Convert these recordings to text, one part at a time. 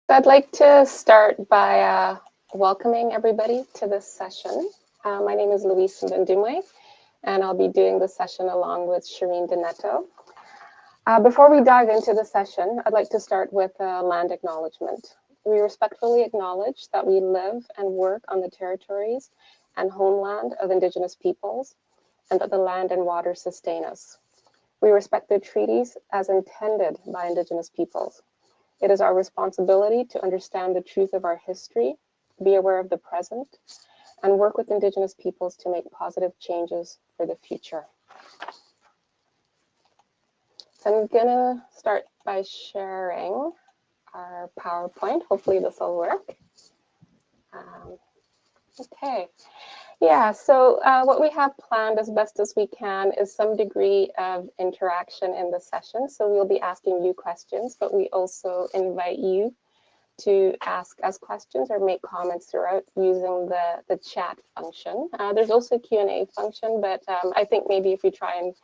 I'd like to start by welcoming everybody to this session. My name is Louise Mbendumwe, and I'll be doing the session along with Shireen Doneto. Before we dive into the session, I'd like to start with a land acknowledgement. We respectfully acknowledge that we live and work on the territories and homeland of Indigenous peoples, and that the land and water sustain us. We respect the treaties as intended by Indigenous peoples. It is our responsibility to understand the truth of our history, be aware of the present, and work with Indigenous peoples to make positive changes for the future. So I'm gonna start by sharing our PowerPoint. Hopefully this will work. Okay. Yeah, so what we have planned as best as we can is some degree of interaction in the session. So we'll be asking you questions, but we also invite you to ask us questions or make comments throughout using the chat function. There's also a Q&A function, but I think maybe if we try and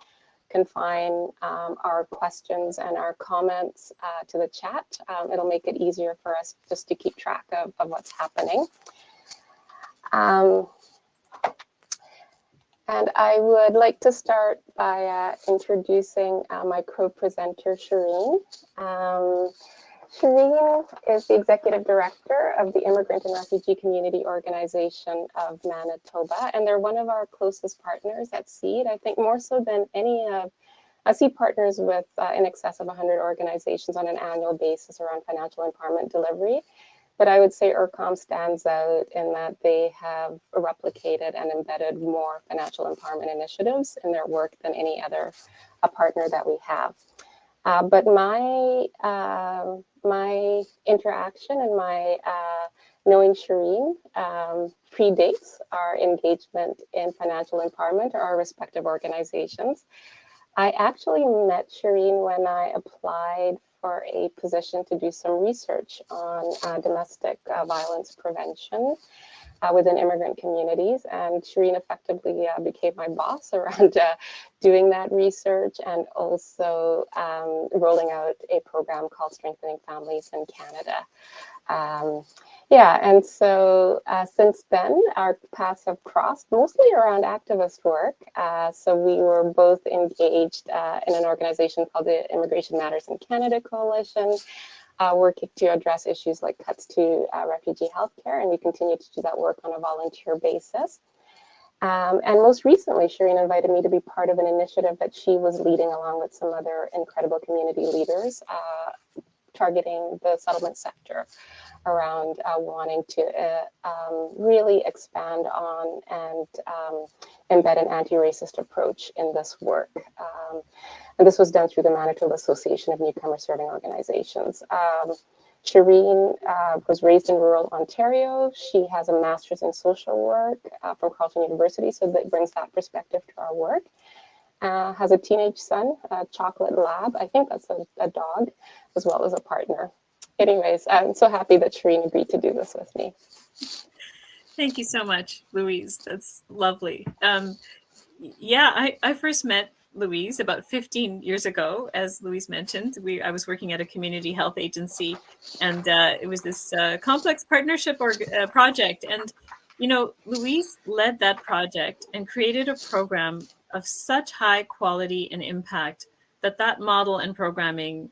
confine our questions and our comments to the chat, it'll make it easier for us just to keep track of what's happening. And I would like to start by introducing my co-presenter, Shireen. Shireen is the Executive Director of the Immigrant and Refugee Community Organization of Manitoba, and they're one of our closest partners at SEED. I think more so than any of, SEED partners with in excess of 100 organizations on an annual basis around financial empowerment delivery. But I would say IRCOM stands out in that they have replicated and embedded more financial empowerment initiatives in their work than any other partner that we have. But my interaction and my knowing Shireen predates our engagement in financial empowerment or our respective organizations. I actually met Shireen when I applied for a position to do some research on domestic violence prevention within immigrant communities. And Shireen effectively became my boss around doing that research and also rolling out a program called Strengthening Families in Canada. Yeah, and so since then, our paths have crossed mostly around activist work. So we were both engaged in an organization called the Immigration Matters in Canada Coalition, working to address issues like cuts to refugee healthcare, and we continue to do that work on a volunteer basis. And most recently, Shireen invited me to be part of an initiative that she was leading along with some other incredible community leaders targeting the settlement sector around wanting to really expand on and embed an anti-racist approach in this work. And this was done through the Manitoba Association of Newcomer Serving Organizations. Shireen was raised in rural Ontario. She has a master's in social work from Carleton University, so that brings that perspective to our work. Has a teenage son, a chocolate lab. I think that's a dog, as well as a partner. Anyways, I'm so happy that Shireen agreed to do this with me. Thank you so much, Louise. That's lovely. Yeah, I first met Louise about 15 years ago, as Louise mentioned. I was working at a community health agency, and it was this complex partnership project. And, you know, Louise led that project and created a program of such high quality and impact that model and programming,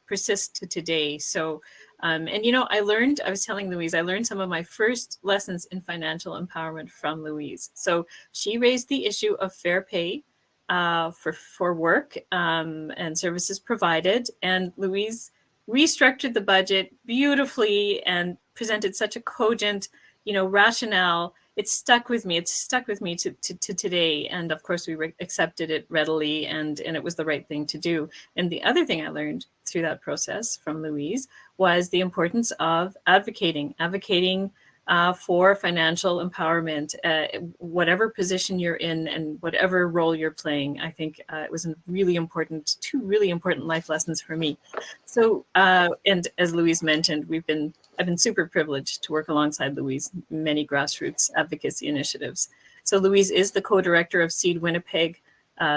persist to today. So, and, you know, I was telling Louise, I learned some of my first lessons in financial empowerment from Louise. So she raised the issue of fair pay for work and services provided. And Louise restructured the budget beautifully and presented such a cogent, rationale. It stuck with me. It's stuck with me to today. And of course, we accepted it readily, and it was the right thing to do. And the other thing I learned through that process from Louise was the importance of advocating for financial empowerment, whatever position you're in and whatever role you're playing. I think it was two really important life lessons for me. So, and as Louise mentioned, I've been super privileged to work alongside Louise in many grassroots advocacy initiatives. So Louise is the co-director of SEED Winnipeg,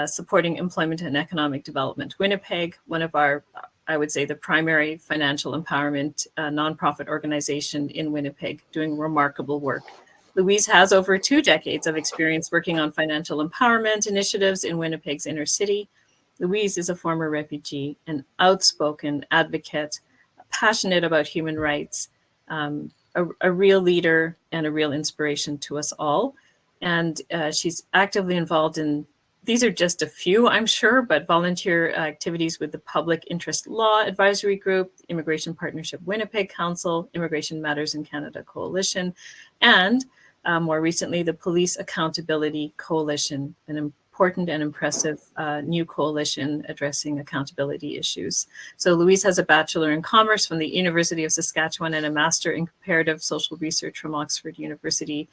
supporting employment and economic development. Winnipeg, one of our I would say, the primary financial empowerment nonprofit organization in Winnipeg, doing remarkable work. Louise has over 2 decades of experience working on financial empowerment initiatives in Winnipeg's inner city. Louise is a former refugee, an outspoken advocate, passionate about human rights, a real leader and a real inspiration to us all. And she's actively involved in, these are just a few, I'm sure, but volunteer activities with the Public Interest Law Advisory Group, Immigration Partnership Winnipeg Council, Immigration Matters in Canada Coalition, and more recently, the Police Accountability Coalition, an important and impressive new coalition addressing accountability issues. So Louise has a Bachelor in Commerce from the University of Saskatchewan and a Master in Comparative Social Research from Oxford University.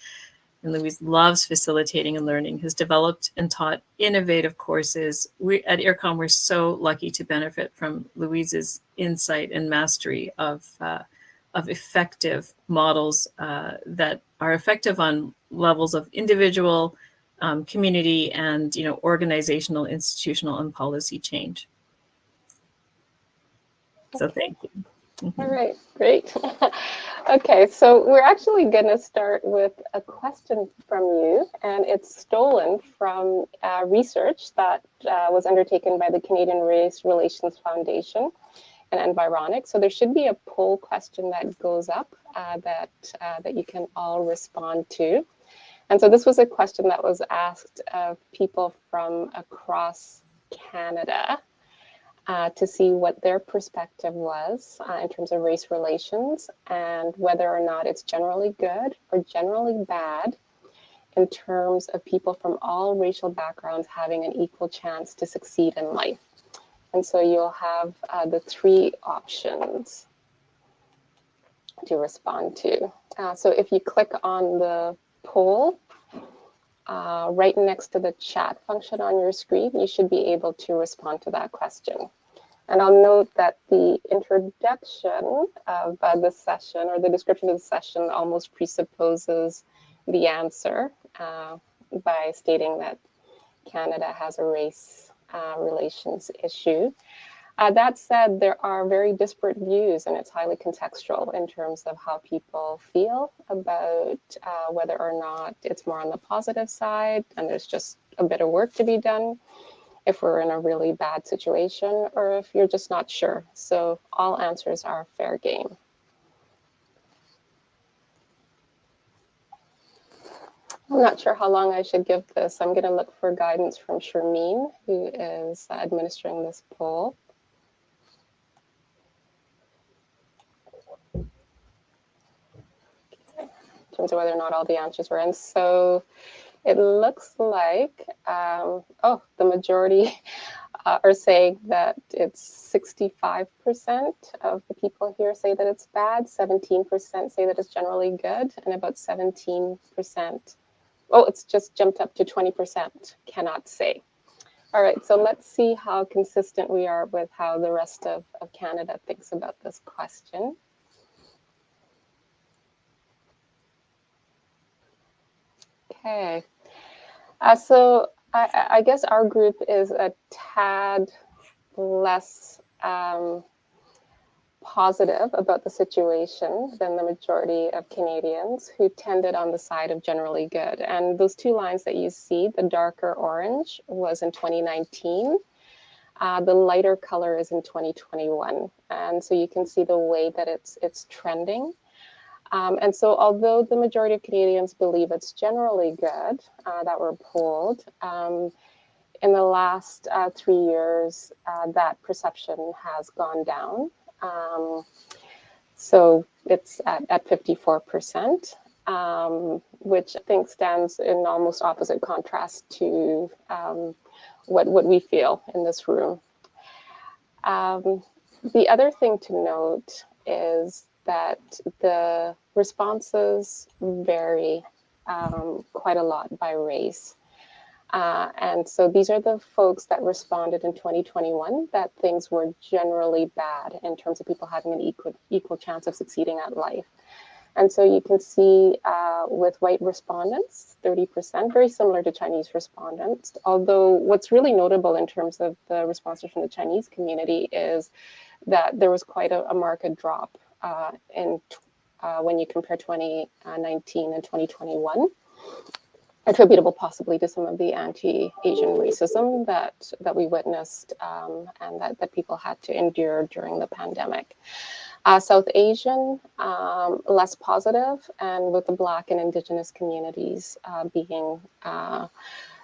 And Louise loves facilitating and learning, has developed and taught innovative courses. We at IRCOM, we're so lucky to benefit from Louise's insight and mastery of effective models that are effective on levels of individual, community, and organizational, institutional, and policy change. So thank you. All right, great. Okay, so we're actually going to start with a question from you, and it's stolen from research that was undertaken by the Canadian Race Relations Foundation and Environic. So there should be a poll question that goes up that you can all respond to. And so this was a question that was asked of people from across Canada to see what their perspective was in terms of race relations and whether or not it's generally good or generally bad in terms of people from all racial backgrounds having an equal chance to succeed in life. And so you'll have the 3 options to respond to. So if you click on the poll right next to the chat function on your screen, you should be able to respond to that question. And I'll note that the introduction of the session, or the description of the session, almost presupposes the answer by stating that Canada has a race relations issue. That said, there are very disparate views, and it's highly contextual in terms of how people feel about whether or not it's more on the positive side and there's just a bit of work to be done if we're in a really bad situation, or if you're just not sure. So all answers are fair game. I'm not sure how long I should give this. I'm going to look for guidance from Shireen, who is administering this poll. In terms of whether or not all the answers were in. So it looks like, the majority are saying that it's 65% of the people here say that it's bad, 17% say that it's generally good, and about 17%, it's just jumped up to 20%, cannot say. All right, so let's see how consistent we are with how the rest of Canada thinks about this question. Okay, so I guess our group is a tad less positive about the situation than the majority of Canadians, who tended on the side of generally good. And those 2 lines that you see, the darker orange was in 2019. The lighter color is in 2021. And so you can see the way that it's trending. And so although the majority of Canadians believe it's generally good that we're polled, in the last 3 years, that perception has gone down. So it's at 54%, which I think stands in almost opposite contrast to what we feel in this room. The other thing to note is that the responses vary quite a lot by race. And so these are the folks that responded in 2021 that things were generally bad in terms of people having an equal chance of succeeding at life. And so you can see with white respondents, 30%, very similar to Chinese respondents. Although what's really notable in terms of the responses from the Chinese community is that there was quite a marked drop when you compare 2019 and 2021, attributable possibly to some of the anti-Asian racism that we witnessed and that people had to endure during the pandemic. South Asian, less positive, and with the Black and Indigenous communities being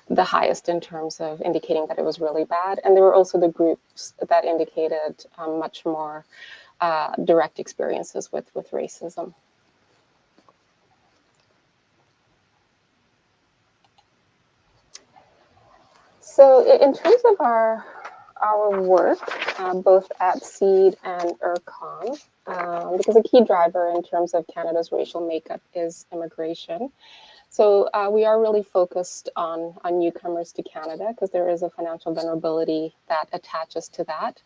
the highest in terms of indicating that it was really bad. And there were also the groups that indicated much more direct experiences with racism. So in terms of our work, both at SEED and IRCOM, because a key driver in terms of Canada's racial makeup is immigration. So we are really focused on newcomers to Canada because there is a financial vulnerability that attaches to that.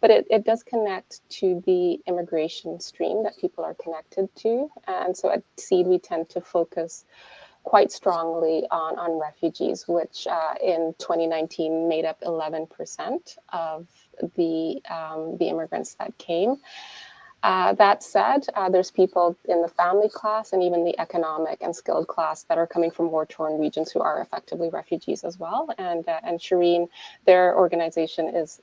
But it does connect to the immigration stream that people are connected to. And so at SEED, we tend to focus quite strongly on refugees, which in 2019 made up 11% of the immigrants that came. That said, there's people in the family class and even the economic and skilled class that are coming from war-torn regions who are effectively refugees as well. And Shireen, their organization is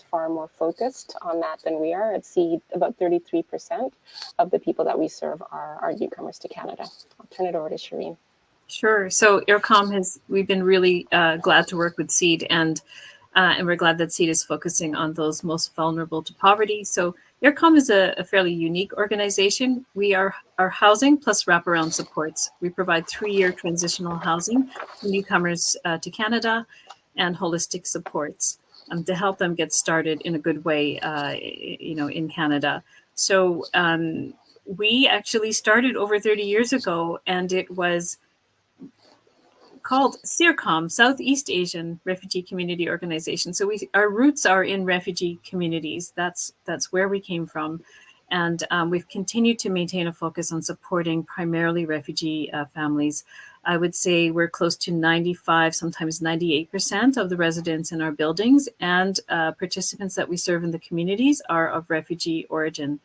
far more focused on that than we are. At SEED, about 33% of the people that we serve are newcomers to Canada. I'll turn it over to Shireen. Sure. So IRCOM we've been really glad to work with SEED, and we're glad that SEED is focusing on those most vulnerable to poverty. So IRCOM is a fairly unique organization. We are housing plus wraparound supports. We provide 3-year transitional housing to newcomers to Canada and holistic supports to help them get started in a good way, in Canada. So we actually started over 30 years ago, and it was called SIRCOM, Southeast Asian Refugee Community Organization. So our roots are in refugee communities. That's where we came from. And we've continued to maintain a focus on supporting primarily refugee families. I would say we're close to 95, sometimes 98% of the residents in our buildings and participants that we serve in the communities are of refugee origin.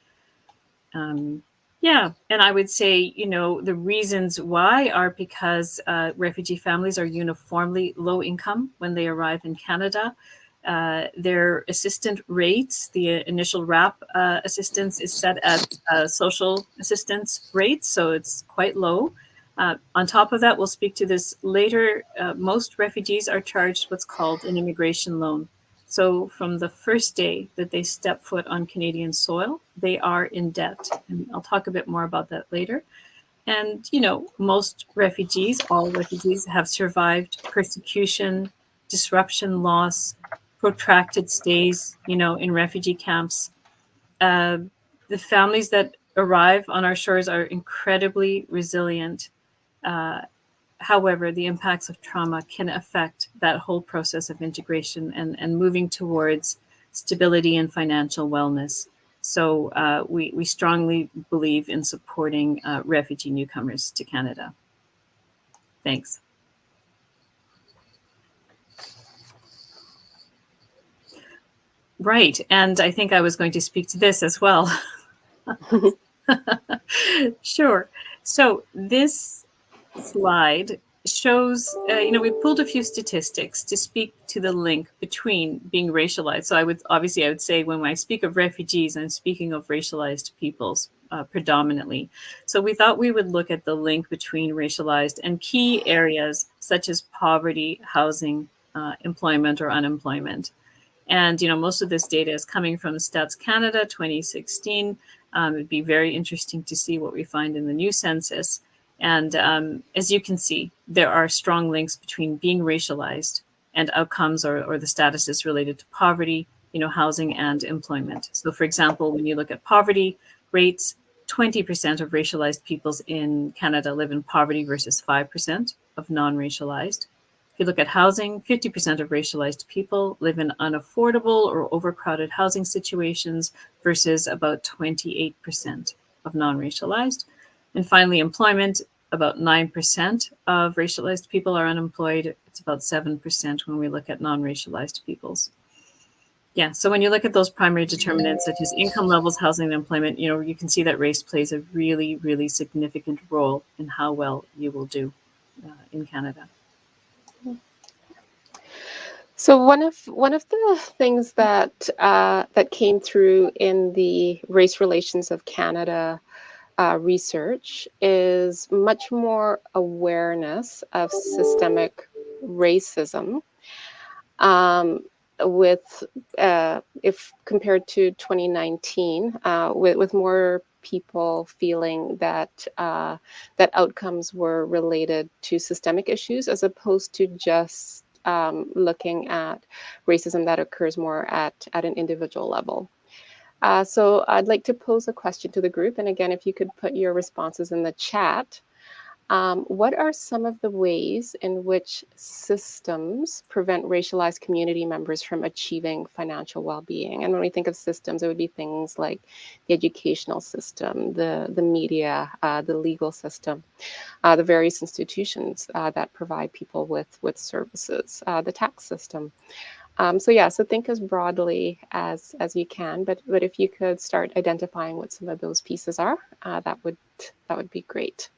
Yeah, and I would say, the reasons why are because refugee families are uniformly low income when they arrive in Canada. Their assistant rates, the initial RAP assistance is set at social assistance rates, so it's quite low. On top of that, we'll speak to this later, most refugees are charged what's called an immigration loan. So from the first day that they step foot on Canadian soil, they are in debt. And I'll talk a bit more about that later. And, most refugees, all refugees have survived persecution, disruption, loss, protracted stays, in refugee camps. The families that arrive on our shores are incredibly resilient. However, the impacts of trauma can affect that whole process of integration and moving towards stability and financial wellness. So we strongly believe in supporting refugee newcomers to Canada. Thanks. Right, and I think I was going to speak to this as well. Sure. So this slide shows, we pulled a few statistics to speak to the link between being racialized. So I would say when I speak of refugees, I'm speaking of racialized peoples predominantly. So we thought we would look at the link between racialized and key areas such as poverty, housing, employment or unemployment. And, most of this data is coming from Stats Canada 2016. It'd be very interesting to see what we find in the new census. And as you can see, there are strong links between being racialized and outcomes or the statuses related to poverty, housing and employment. So for example, when you look at poverty rates, 20% of racialized peoples in Canada live in poverty versus 5% of non-racialized. If you look at housing, 50% of racialized people live in unaffordable or overcrowded housing situations versus about 28% of non-racialized. And finally, employment, about 9% of racialized people are unemployed. It's about 7% when we look at non-racialized peoples. Yeah, so when you look at those primary determinants such as income levels, housing, and employment, you can see that race plays a really, really significant role in how well you will do in Canada. So one of the things that that came through in the Race Relations of Canada research is much more awareness of systemic racism, with if compared to 2019, with more people feeling that that outcomes were related to systemic issues as opposed to just looking at racism that occurs more at an individual level. So I'd like to pose a question to the group. And again, if you could put your responses in the chat. What are some of the ways in which systems prevent racialized community members from achieving financial well-being? And when we think of systems, it would be things like the educational system, the media, the legal system, the various institutions that provide people with services, the tax system. So think as broadly as you can, but if you could start identifying what some of those pieces are, that would be great.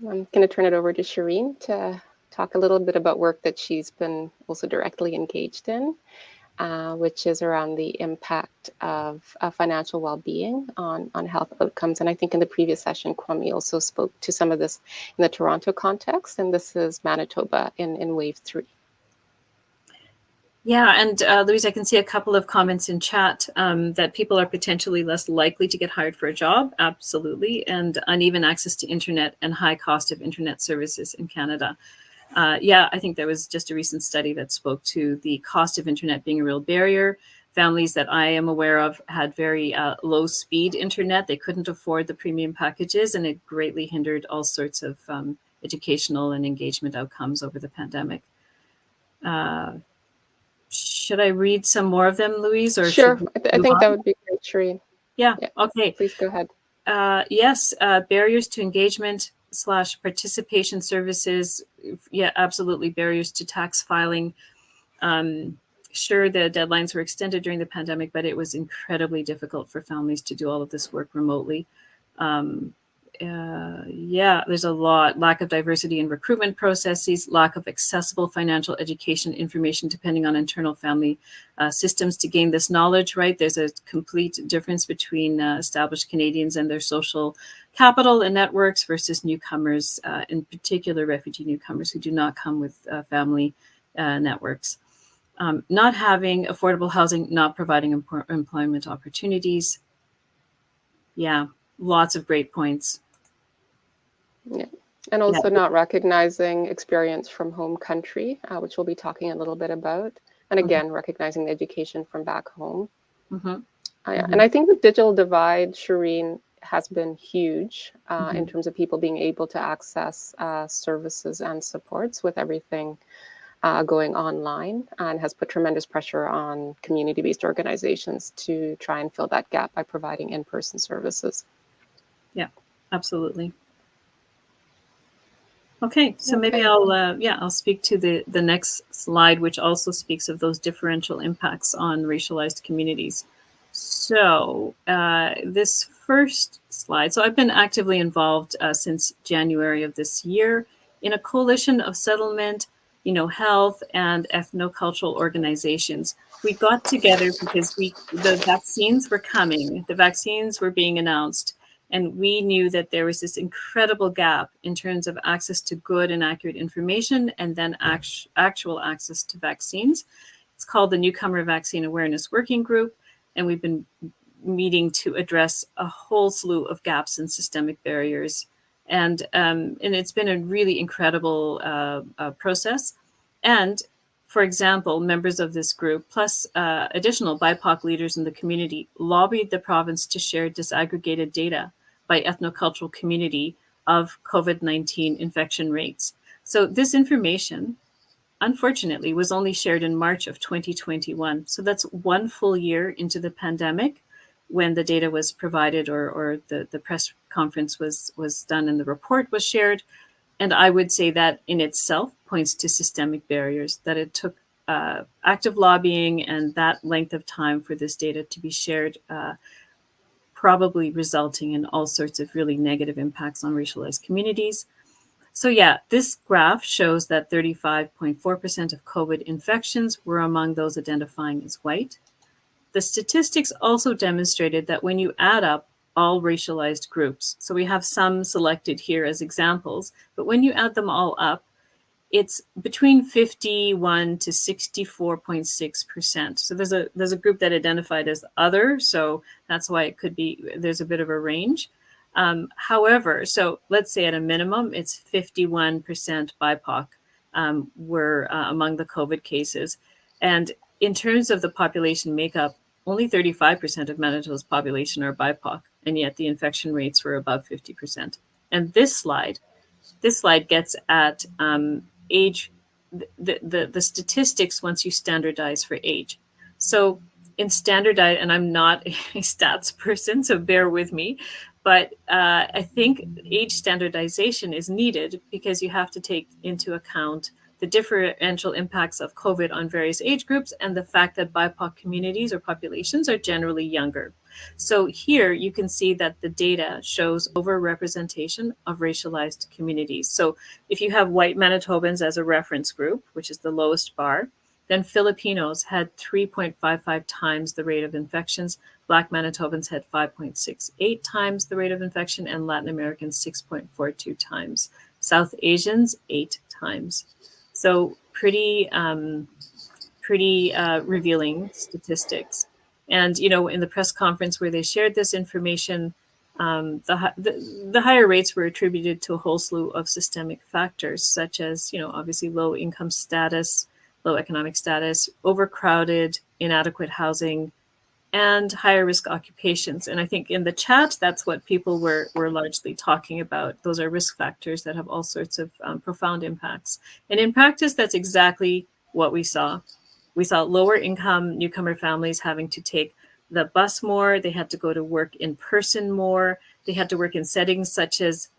I'm going to turn it over to Shireen to talk a little bit about work that she's been also directly engaged in, which is around the impact of financial well-being on health outcomes. And I think in the previous session, Kwame also spoke to some of this in the Toronto context, and this is Manitoba in Wave 3. Yeah, and Louise, I can see a couple of comments in chat that people are potentially less likely to get hired for a job. Absolutely. And uneven access to internet and high cost of internet services in Canada. Yeah, I think there was just a recent study that spoke to the cost of internet being a real barrier. Families that I am aware of had very low speed internet. They couldn't afford the premium packages, and it greatly hindered all sorts of educational and engagement outcomes over the pandemic. Should I read some more of them, Louise? Or sure, I think that would be great, Shireen. Yeah, okay. Please go ahead. Yes, barriers to engagement / participation services. Yeah, absolutely. Barriers to tax filing. Sure, the deadlines were extended during the pandemic, but it was incredibly difficult for families to do all of this work remotely. Yeah, there's a lot. Lack of diversity in recruitment processes, lack of accessible financial education information, depending on internal family systems to gain this knowledge, right? There's a complete difference between established Canadians and their social capital and networks versus newcomers, in particular refugee newcomers who do not come with family networks. Not having affordable housing, not providing employment opportunities. Yeah, lots of great points. Yeah. And also not recognizing experience from home country, which we'll be talking a little bit about. And again, recognizing the education from back home. And I think the digital divide, Shireen, has been huge in terms of people being able to access services and supports with everything going online, and has put tremendous pressure on community-based organizations to try and fill that gap by providing in-person services. Yeah, absolutely. Okay, so maybe I'll speak to the next slide, which also speaks of those differential impacts on racialized communities. So this first slide, so I've been actively involved since January of this year in a coalition of settlement, health and ethnocultural organizations. We got together because the vaccines were coming, the vaccines were being announced. And we knew that there was this incredible gap in terms of access to good and accurate information and then actual access to vaccines. It's called the Newcomer Vaccine Awareness Working Group. And we've been meeting to address a whole slew of gaps and systemic barriers. And it's been a really incredible process. And for example, members of this group, plus additional BIPOC leaders in the community, lobbied the province to share disaggregated data by ethnocultural community of COVID-19 infection rates. So this information unfortunately, was only shared in March of 2021. So that's one full year into the pandemic when the data was provided, or the press conference was done and the report was shared. And I would say that in itself points to systemic barriers, that it took active lobbying and that length of time for this data to be shared, probably resulting in all sorts of really negative impacts on racialized communities. So yeah, this graph shows that 35.4% of COVID infections were among those identifying as white. The statistics also demonstrated that when you add up all racialized groups, so we have some selected here as examples, but when you add them all up, it's between 51 to 64.6%. So there's a group that identified as other, so that's why it could be, there's a bit of a range. However, so let's say at a minimum, it's 51% BIPOC were among the COVID cases. And in terms of the population makeup, only 35% of Manitoba's population are BIPOC, and yet the infection rates were above 50%. And this slide gets at age, the statistics once you standardize for age. So in standardize, and I'm not a stats person, so bear with me, but I think age standardization is needed because you have to take into account the differential impacts of COVID on various age groups and the fact that BIPOC communities or populations are generally younger. So here you can see that the data shows overrepresentation of racialized communities. So if you have white Manitobans as a reference group, which is the lowest bar, then Filipinos had 3.55 times the rate of infections, Black Manitobans had 5.68 times the rate of infection, and Latin Americans 6.42 times. South Asians, 8 times. So pretty revealing statistics. And, you know, in the press conference where they shared this information, the higher rates were attributed to a whole slew of systemic factors, such as, you know, obviously low income status, low economic status, overcrowded, inadequate housing, and higher risk occupations. And I think in the chat, that's what people were largely talking about. Those are risk factors that have all sorts of profound impacts. And in practice, that's exactly what we saw. We saw lower income newcomer families having to take the bus more. They had to go to work in person more. They had to work in settings such as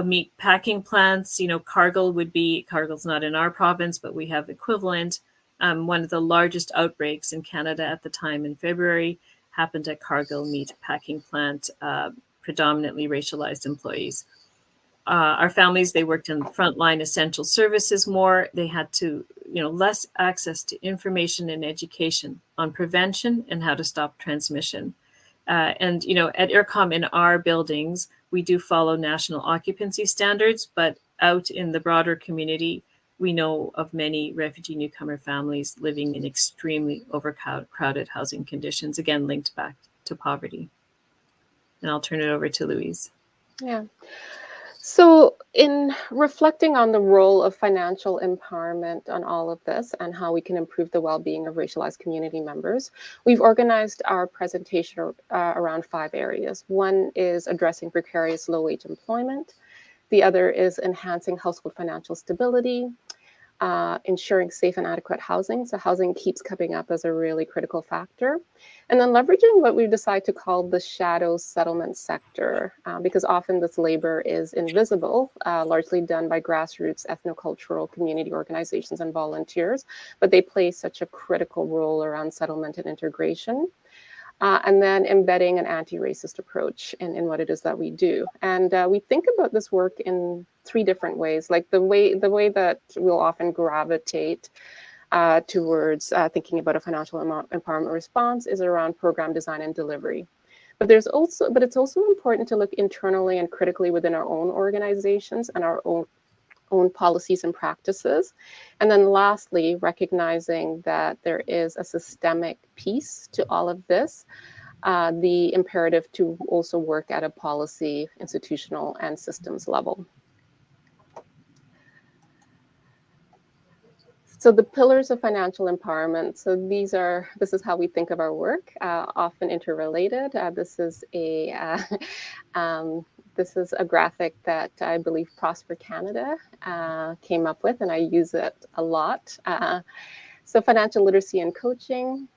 meat packing plants. You know, Cargill's not in our province, but we have equivalent. One of the largest outbreaks in Canada at the time in February happened at Cargill meat packing plant, predominantly racialized employees. Our families, they worked in frontline essential services more. They had to, you know, less access to information and education on prevention and how to stop transmission. And, you know, at IRCOM in our buildings, we do follow national occupancy standards, but out in the broader community, we know of many refugee newcomer families living in extremely overcrowded housing conditions, again, linked back to poverty. And I'll turn it over to Louise. Yeah. So in reflecting on the role of financial empowerment on all of this and how we can improve the well-being of racialized community members, we've organized our presentation around 5 areas. One is addressing precarious low-wage employment. The other is enhancing household financial stability, ensuring safe and adequate housing. So housing keeps coming up as a really critical factor. And then leveraging what we decide to call the shadow settlement sector, because often this labor is invisible, largely done by grassroots ethnocultural community organizations and volunteers, but they play such a critical role around settlement and integration. And then embedding an anti-racist approach in what it is that we do. And we think about this work in 3 different ways. Like the way that we'll often gravitate towards thinking about a financial empowerment response is around program design and delivery. But it's also important to look internally and critically within our own organizations and our own policies and practices. And then lastly, recognizing that there is a systemic piece to all of this, the imperative to also work at a policy, institutional, and systems level. So the pillars of financial empowerment. So this is how we think of our work, often interrelated. This is a This is a graphic that I believe Prosper Canada came up with, and I use it a lot. So financial literacy and coaching,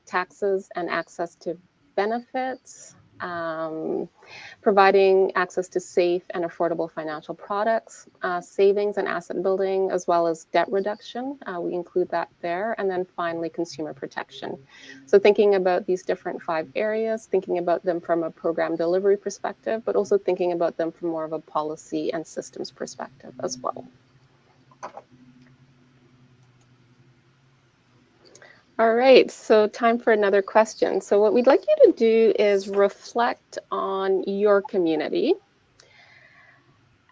taxes and access to benefits, providing access to safe and affordable financial products, savings and asset building, as well as debt reduction. We include that there. And then finally, consumer protection. So thinking about these different 5 areas, thinking about them from a program delivery perspective, but also thinking about them from more of a policy and systems perspective as well. All right, so time for another question. So what we'd like you to do is reflect on your community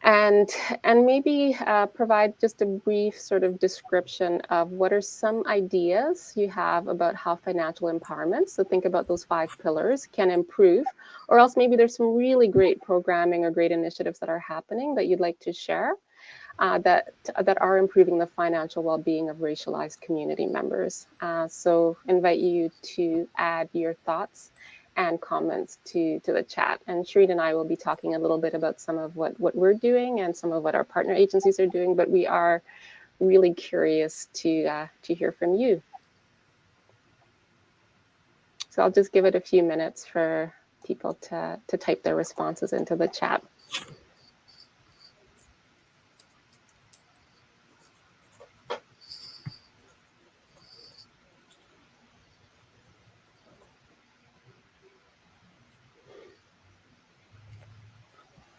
and maybe provide just a brief sort of description of what are some ideas you have about how financial empowerment, so think about those 5 pillars, can improve, or else maybe there's some really great programming or great initiatives that are happening that you'd like to share. That are improving the financial well-being of racialized community members. So invite you to add your thoughts and comments to the chat. And Shireen and I will be talking a little bit about some of what we're doing and some of what our partner agencies are doing, but we are really curious to hear from you. So I'll just give it a few minutes for people to type their responses into the chat.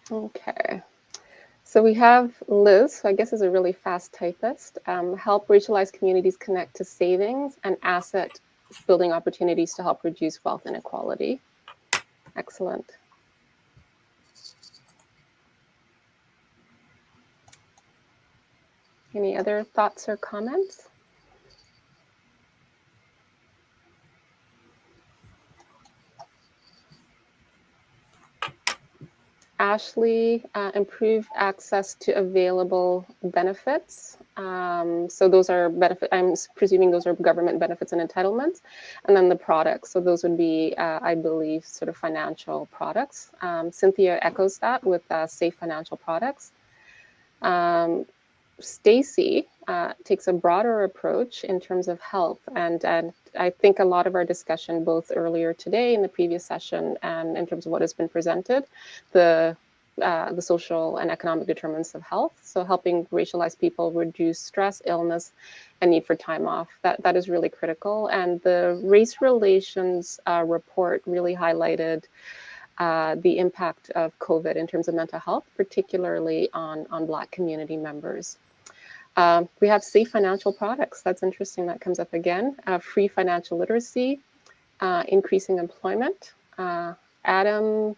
Okay, so we have Liz, who I guess is a really fast typist. Help racialized communities connect to savings and asset building opportunities to help reduce wealth inequality. Excellent. Any other thoughts or comments? Ashley, improve access to available benefits. So those are benefit, I'm presuming those are government benefits and entitlements. And then the products. So those would be, I believe, sort of financial products. Cynthia echoes that with safe financial products. Stacy takes a broader approach in terms of health. And I think a lot of our discussion, both earlier today in the previous session and in terms of what has been presented, the social and economic determinants of health. So helping racialized people reduce stress, illness, and need for time off. That is really critical. And the race relations report really highlighted the impact of COVID in terms of mental health, particularly on Black community members. We have safe financial products. That's interesting. That comes up again. Free financial literacy, increasing employment. Adam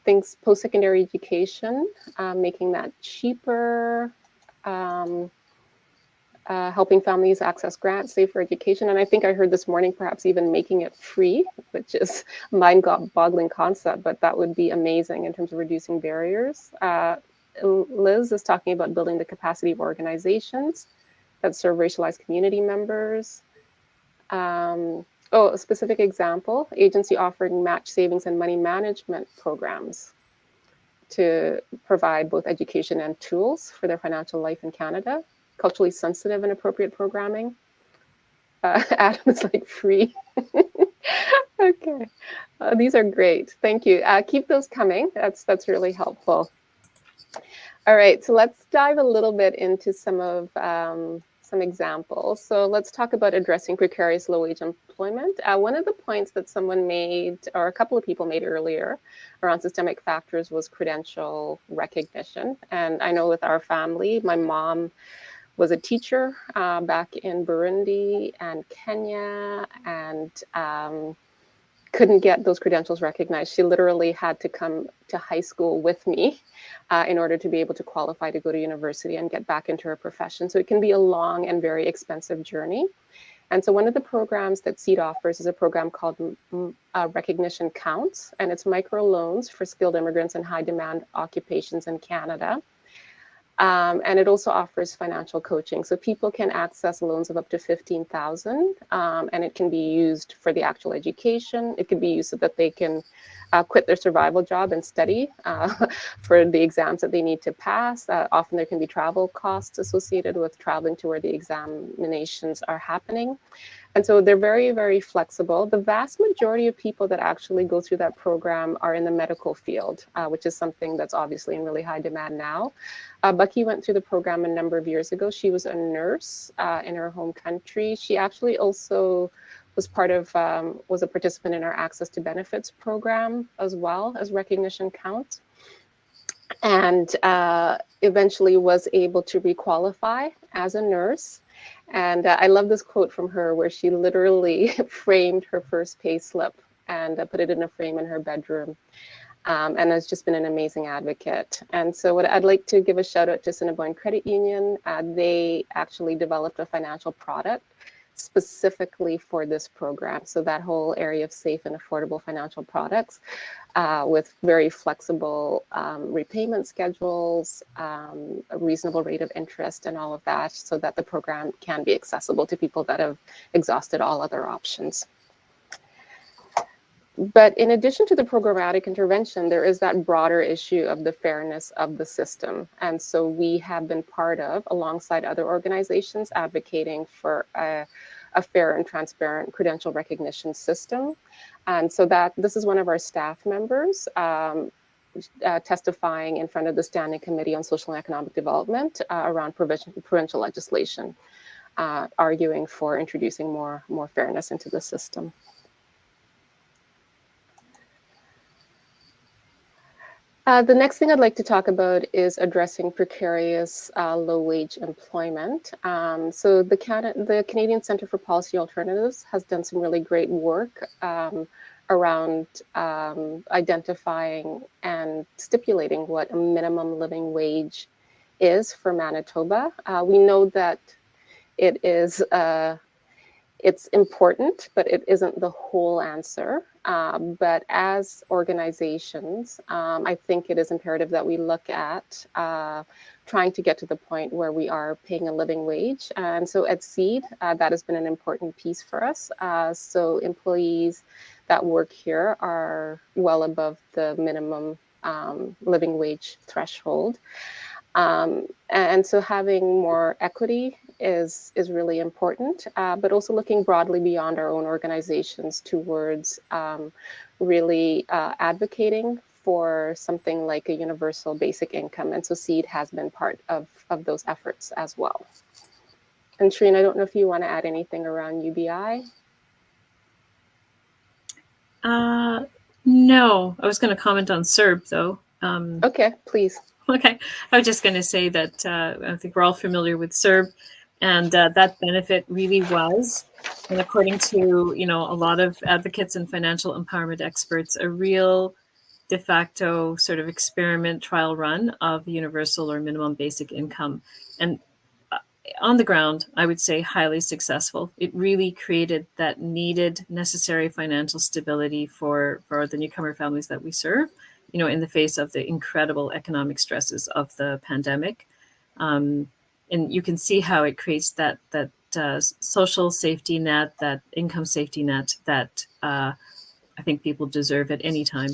thinks post-secondary education, making that cheaper, helping families access grants, safer education. And I think I heard this morning, perhaps even making it free, which is a mind-boggling concept, but that would be amazing in terms of reducing barriers. Liz is talking about building the capacity of organizations that serve racialized community members. A specific example, agency offering match savings and money management programs to provide both education and tools for their financial life in Canada. Culturally sensitive and appropriate programming. Adam is like free. Okay, these are great. Thank you. Keep those coming. That's really helpful. All right, so let's dive a little bit into some of some examples. So let's talk about addressing precarious low-wage employment. One of the points that someone made, or a couple of people made earlier around systemic factors, was credential recognition. And I know with our family, my mom was a teacher back in Burundi and Kenya, and couldn't get those credentials recognized. She literally had to come to high school with me in order to be able to qualify to go to university and get back into her profession. So it can be a long and very expensive journey. And so one of the programs that SEED offers is a program called Recognition Counts, and it's microloans for skilled immigrants in high demand occupations in Canada. And it also offers financial coaching. So people can access loans of up to $15,000, and it can be used for the actual education. It can be used so that they can quit their survival job and study for the exams that they need to pass. Often there can be travel costs associated with traveling to where the examinations are happening. And so they're very, very flexible. The vast majority of people that actually go through that program are in the medical field, which is something that's obviously in really high demand now. Bucky went through the program a number of years ago. She was a nurse in her home country. She actually also was was a participant in our Access to Benefits program as well as Recognition Counts. And eventually was able to requalify as a nurse. And I love this quote from her where she literally framed her first pay slip and put it in a frame in her bedroom. And has just been an amazing advocate. And so what I'd like to give a shout out to Assiniboine Credit Union. They actually developed a financial product specifically for this program. So that whole area of safe and affordable financial products with very flexible repayment schedules, a reasonable rate of interest and all of that, so that the program can be accessible to people that have exhausted all other options. But in addition to the programmatic intervention, there is that broader issue of the fairness of the system. And so we have been part of, alongside other organizations, advocating for a fair and transparent credential recognition system. And so this is one of our staff members testifying in front of the Standing Committee on Social and Economic Development around provincial legislation, arguing for introducing more fairness into the system. The next thing I'd like to talk about is addressing precarious low-wage employment. So the Canadian Centre for Policy Alternatives has done some really great work around identifying and stipulating what a minimum living wage is for Manitoba. We know that it is it's important, but it isn't the whole answer. But as organizations, I think it is imperative that we look at trying to get to the point where we are paying a living wage. And so at SEED, that has been an important piece for us. So employees that work here are well above the minimum living wage threshold. And so having more equity is really important, but also looking broadly beyond our own organizations towards really advocating for something like a universal basic income. And so SEED has been part of those efforts as well. And Shireen, I don't know if you want to add anything around UBI. No, I was going to comment on CERB though. Okay, please. Okay, I was just going to say that I think we're all familiar with CERB, and that benefit really was, and according to a lot of advocates and financial empowerment experts, a real de facto sort of experiment trial run of universal or minimum basic income, and on the ground, I would say highly successful. It really created that needed, necessary financial stability for the newcomer families that we serve, in the face of the incredible economic stresses of the pandemic. And you can see how it creates that social safety net, that income safety net that I think people deserve at any time.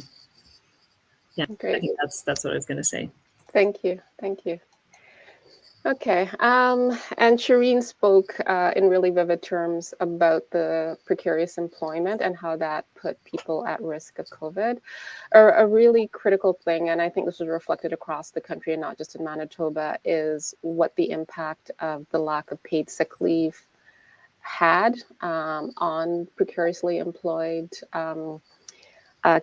Yeah, great. I think that's what I was going to say. Thank you. Thank you. Okay, and Shireen spoke in really vivid terms about the precarious employment and how that put people at risk of COVID. A really critical thing, and I think this was reflected across the country and not just in Manitoba, is what the impact of the lack of paid sick leave had on precariously employed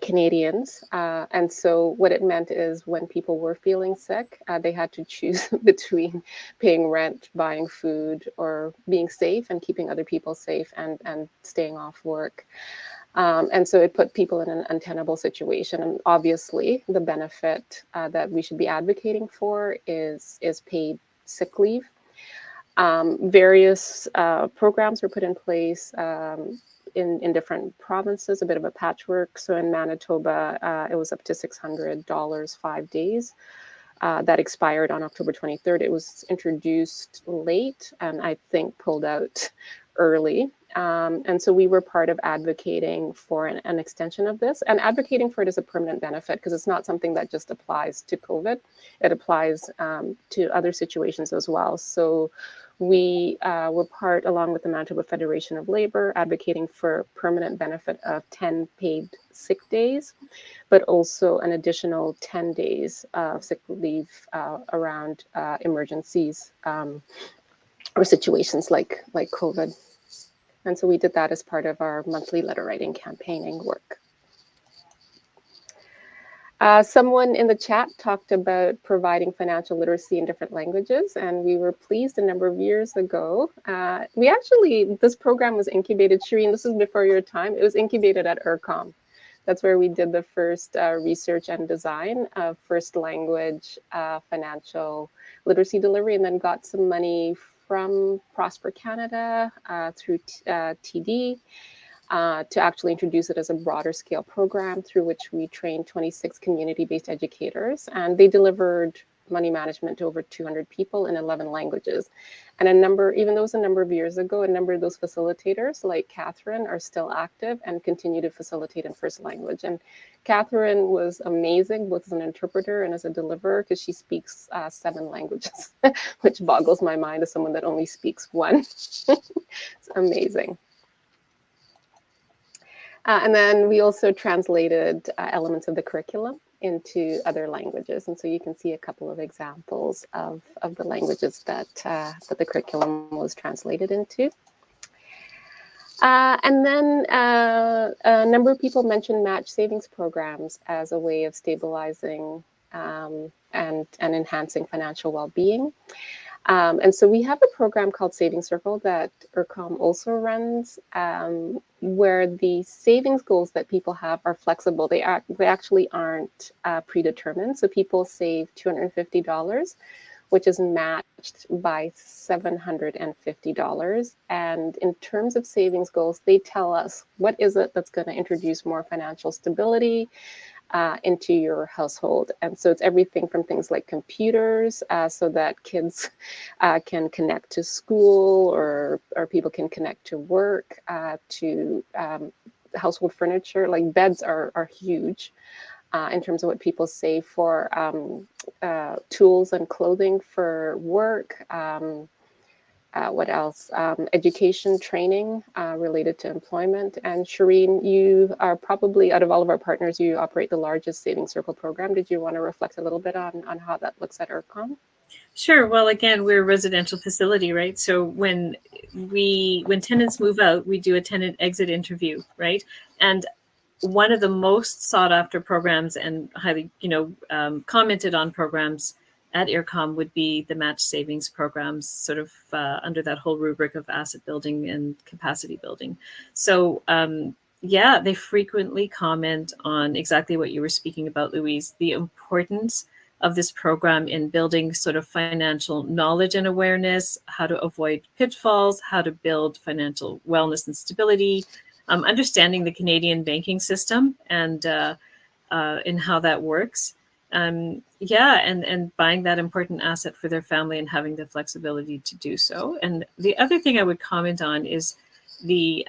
Canadians. And so what it meant is when people were feeling sick, they had to choose between paying rent, buying food, or being safe and keeping other people safe and staying off work. And so it put people in an untenable situation. And obviously the benefit that we should be advocating for is paid sick leave. Various programs were put in place in different provinces, a bit of a patchwork. So in Manitoba, it was up to $600 5 days. That expired on October 23rd. It was introduced late and I think pulled out early. And so we were part of advocating for an extension of this, and advocating for it as a permanent benefit, because it's not something that just applies to COVID. It applies to other situations as well. So we were part, along with the Manitoba Federation of Labor, advocating for permanent benefit of 10 paid sick days, but also an additional 10 days of sick leave around emergencies or situations like COVID. And so we did that as part of our monthly letter writing campaigning work. Someone in the chat talked about providing financial literacy in different languages, and we were pleased a number of years ago. This program was incubated, Shireen, this is before your time, it was incubated at IRCOM. That's where we did the first research and design of first language financial literacy delivery, and then got some money from Prosper Canada through TD to actually introduce it as a broader scale program through which we trained 26 community-based educators, and they delivered money management to over 200 people in 11 languages. And even though it was a number of years ago, a number of those facilitators, like Catherine, are still active and continue to facilitate in first language. And Catherine was amazing, both as an interpreter and as a deliverer, because she speaks 7 languages, which boggles my mind as someone that only speaks 1. It's amazing. And then we also translated elements of the curriculum into other languages. And so you can see a couple of examples of the languages that the curriculum was translated into. And then a number of people mentioned match savings programs as a way of stabilizing and enhancing financial well-being. And so we have a program called Saving Circle that IRCOM also runs, where the savings goals that people have are flexible. They actually aren't predetermined. So people save $250, which is matched by $750. And in terms of savings goals, they tell us what is it that's going to introduce more financial stability into your household. And so it's everything from things like computers, so that kids can connect to school, or people can connect to work, to household furniture. Like beds are huge in terms of what people save for, tools and clothing for work. What else? Education, training related to employment. And Shireen, you are probably, out of all of our partners, you operate the largest Saving Circle program. Did you want to reflect a little bit on how that looks at IRCOM? Sure. Well, again, we're a residential facility, right? So when tenants move out, we do a tenant exit interview, right? And one of the most sought after programs and highly, commented on programs at IRCOM would be the match savings programs, sort of under that whole rubric of asset building and capacity building. So yeah, they frequently comment on exactly what you were speaking about, Louise, the importance of this program in building sort of financial knowledge and awareness, how to avoid pitfalls, how to build financial wellness and stability, understanding the Canadian banking system and how that works. Yeah, and buying that important asset for their family and having the flexibility to do so. And the other thing I would comment on is the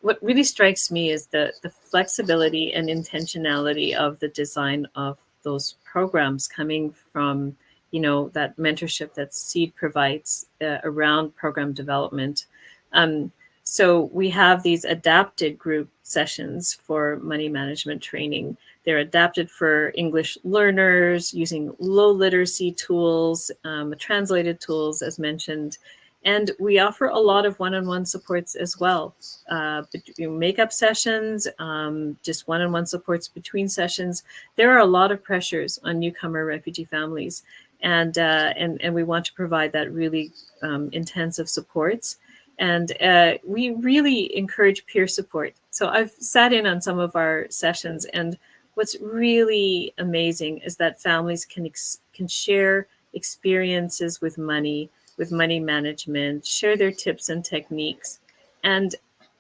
what really strikes me is the flexibility and intentionality of the design of those programs, coming from that mentorship that Seed provides around program development. So we have these adapted group sessions for money management training. They're adapted for English learners using low literacy tools, translated tools, as mentioned. And we offer a lot of one-on-one supports as well. Makeup sessions, just one-on-one supports between sessions. There are a lot of pressures on newcomer refugee families. And we want to provide that really intensive supports. And we really encourage peer support. So I've sat in on some of our sessions, and what's really amazing is that families can share experiences with money management, share their tips and techniques, and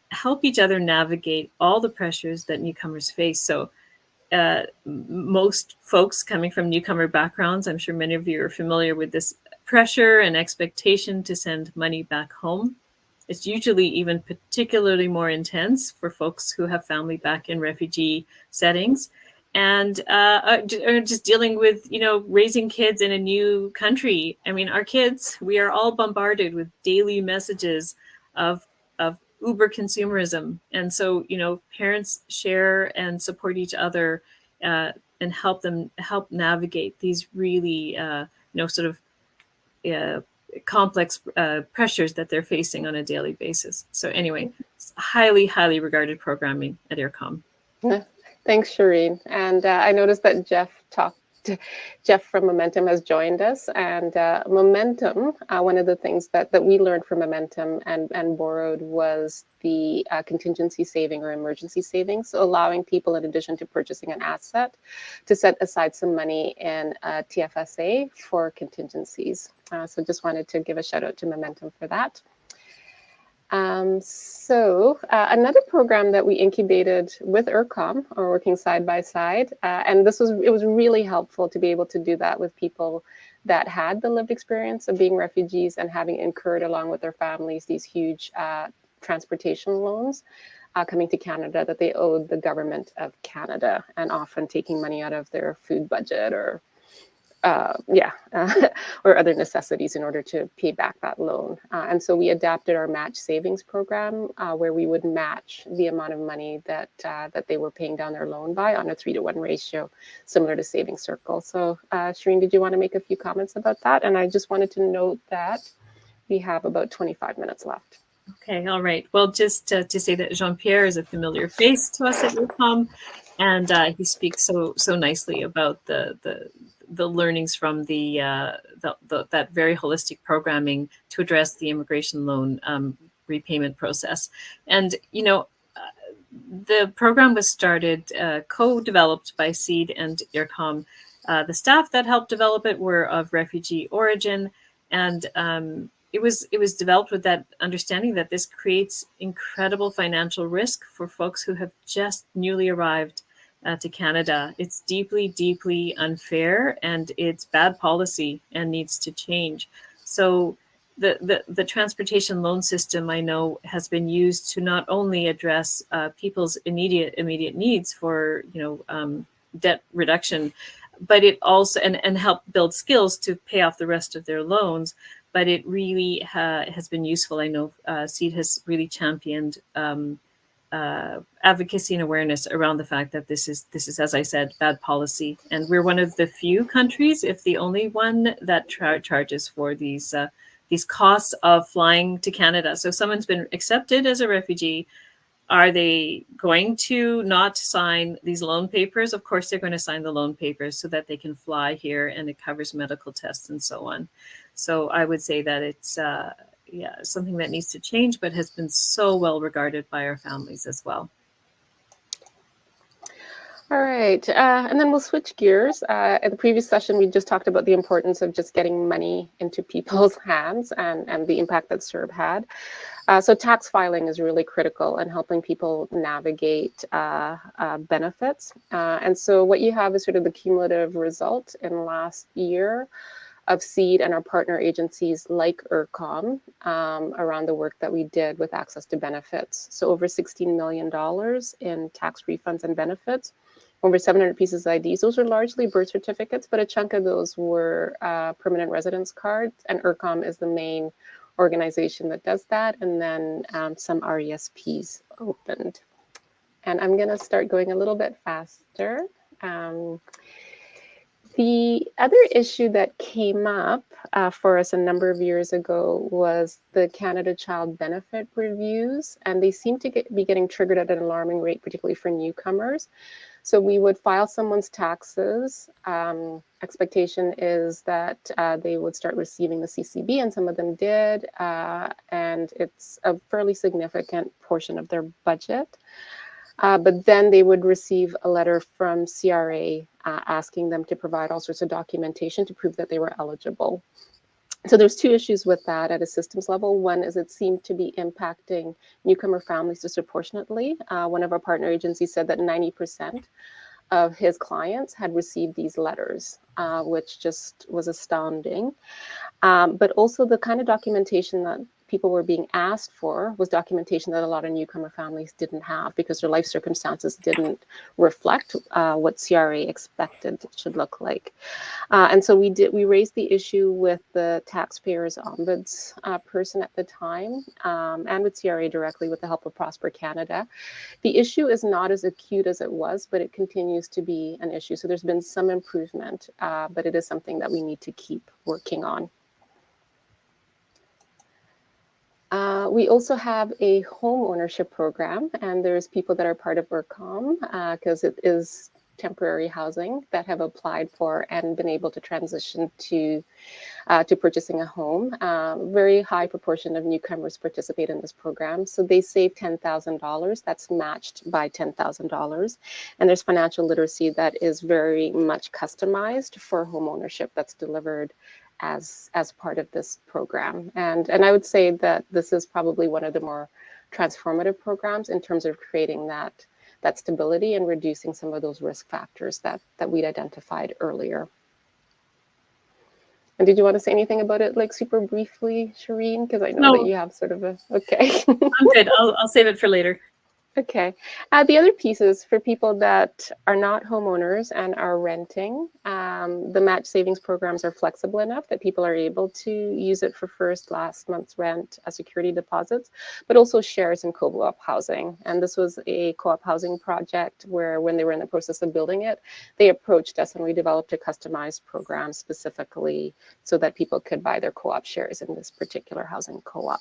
help each other navigate all the pressures that newcomers face. So most folks coming from newcomer backgrounds, I'm sure many of you are familiar with this pressure and expectation to send money back home. It's usually even particularly more intense for folks who have family back in refugee settings, and are just dealing with, raising kids in a new country. I mean, our kids, we are all bombarded with daily messages of uber consumerism, and so parents share and support each other, uh, and help navigate these really sort of uh, complex pressures that they're facing on a daily basis. So anyway, it's highly, highly regarded programming at IRCOM. Thanks, Shireen. And I noticed that Jeff from Momentum has joined us. And Momentum, one of the things that we learned from Momentum and borrowed was the contingency saving or emergency savings. So allowing people, in addition to purchasing an asset, to set aside some money in TFSA for contingencies. So just wanted to give a shout out to Momentum for that. Another program that we incubated with IRCOM, or working side by side, and it was really helpful to be able to do that with people that had the lived experience of being refugees and having incurred, along with their families, these huge transportation loans coming to Canada that they owed the government of Canada, and often taking money out of their food budget or or other necessities in order to pay back that loan. And so we adapted our match savings program where we would match the amount of money that they were paying down their loan by on a 3-to-1 ratio, similar to Saving Circle. So Shireen, did you want to make a few comments about that? And I just wanted to note that we have about 25 minutes left. Okay, all right. Well, just to say that Jean-Pierre is a familiar face to us at IRCOM, and he speaks so nicely about the learnings from that very holistic programming to address the immigration loan repayment process. And the program was started, co-developed by SEED and IRCOM. The staff that helped develop it were of refugee origin, and it was developed with that understanding that this creates incredible financial risk for folks who have just newly arrived to Canada. It's deeply, deeply unfair, and it's bad policy and needs to change. So the transportation loan system, I know, has been used to not only address people's immediate needs for debt reduction, but it also and help build skills to pay off the rest of their loans. But it really has been useful. I know SEED has really championed advocacy and awareness around the fact that this is, as I said, bad policy, and we're one of the few countries, if the only one, that charges for these costs of flying to Canada. So if someone's been accepted as a refugee, are they going to not sign these loan papers? Of course, they're going to sign the loan papers so that they can fly here, and it covers medical tests and so on. So I would say that it's something that needs to change, but has been so well regarded by our families as well. All right, and then we'll switch gears. In the previous session, we just talked about the importance of just getting money into people's hands and the impact that CERB had. So tax filing is really critical in helping people navigate benefits. And so what you have is sort of the cumulative result in the last year of SEED and our partner agencies like IRCOM around the work that we did with access to benefits. So over $16 million in tax refunds and benefits, over 700 pieces of IDs. Those are largely birth certificates, but a chunk of those were permanent residence cards, and IRCOM is the main organization that does that, and then some RESPs opened. And I'm gonna start going a little bit faster. The other issue that came up for us a number of years ago was the Canada Child Benefit reviews, and they seem to be getting triggered at an alarming rate, particularly for newcomers. So we would file someone's taxes. Expectation is that they would start receiving the CCB, and some of them did, and it's a fairly significant portion of their budget. But then they would receive a letter from CRA asking them to provide all sorts of documentation to prove that they were eligible. So there's two issues with that at a systems level. One is it seemed to be impacting newcomer families disproportionately. One of our partner agencies said that 90% of his clients had received these letters, which just was astounding. But also the kind of documentation that people were being asked for was documentation that a lot of newcomer families didn't have because their life circumstances didn't reflect what CRA expected it should look like. And so we raised the issue with the taxpayers ombuds person at the time, and with CRA directly with the help of Prosper Canada. The issue is not as acute as it was, but it continues to be an issue. So there's been some improvement, but it is something that we need to keep working on. We also have a home ownership program, and there's people that are part of IRCOM because it is temporary housing that have applied for and been able to transition to purchasing a home. Very high proportion of newcomers participate in this program. So they save $10,000. That's matched by $10,000. And there's financial literacy that is very much customized for home ownership that's delivered as part of this program. And I would say that this is probably one of the more transformative programs in terms of creating that stability and reducing some of those risk factors that we'd identified earlier. And did you want to say anything about it, like super briefly, Shireen? Because I know that you have sort of a, okay. I'm good. I'll save it for later. Okay. The other pieces for people that are not homeowners and are renting, the match savings programs are flexible enough that people are able to use it for first, last month's rent as security deposits, but also shares in co-op housing. And this was a co-op housing project where when they were in the process of building it, they approached us and we developed a customized program specifically so that people could buy their co-op shares in this particular housing co-op.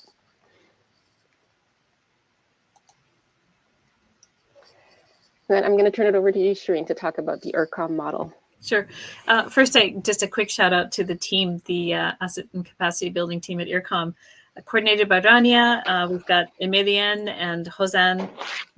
Then I'm going to turn it over to you, Shireen, to talk about the IRCOM model. Sure. First, just a quick shout out to the team, the asset and capacity building team at IRCOM, coordinated by Rania. We've got Emilienne and Hosan,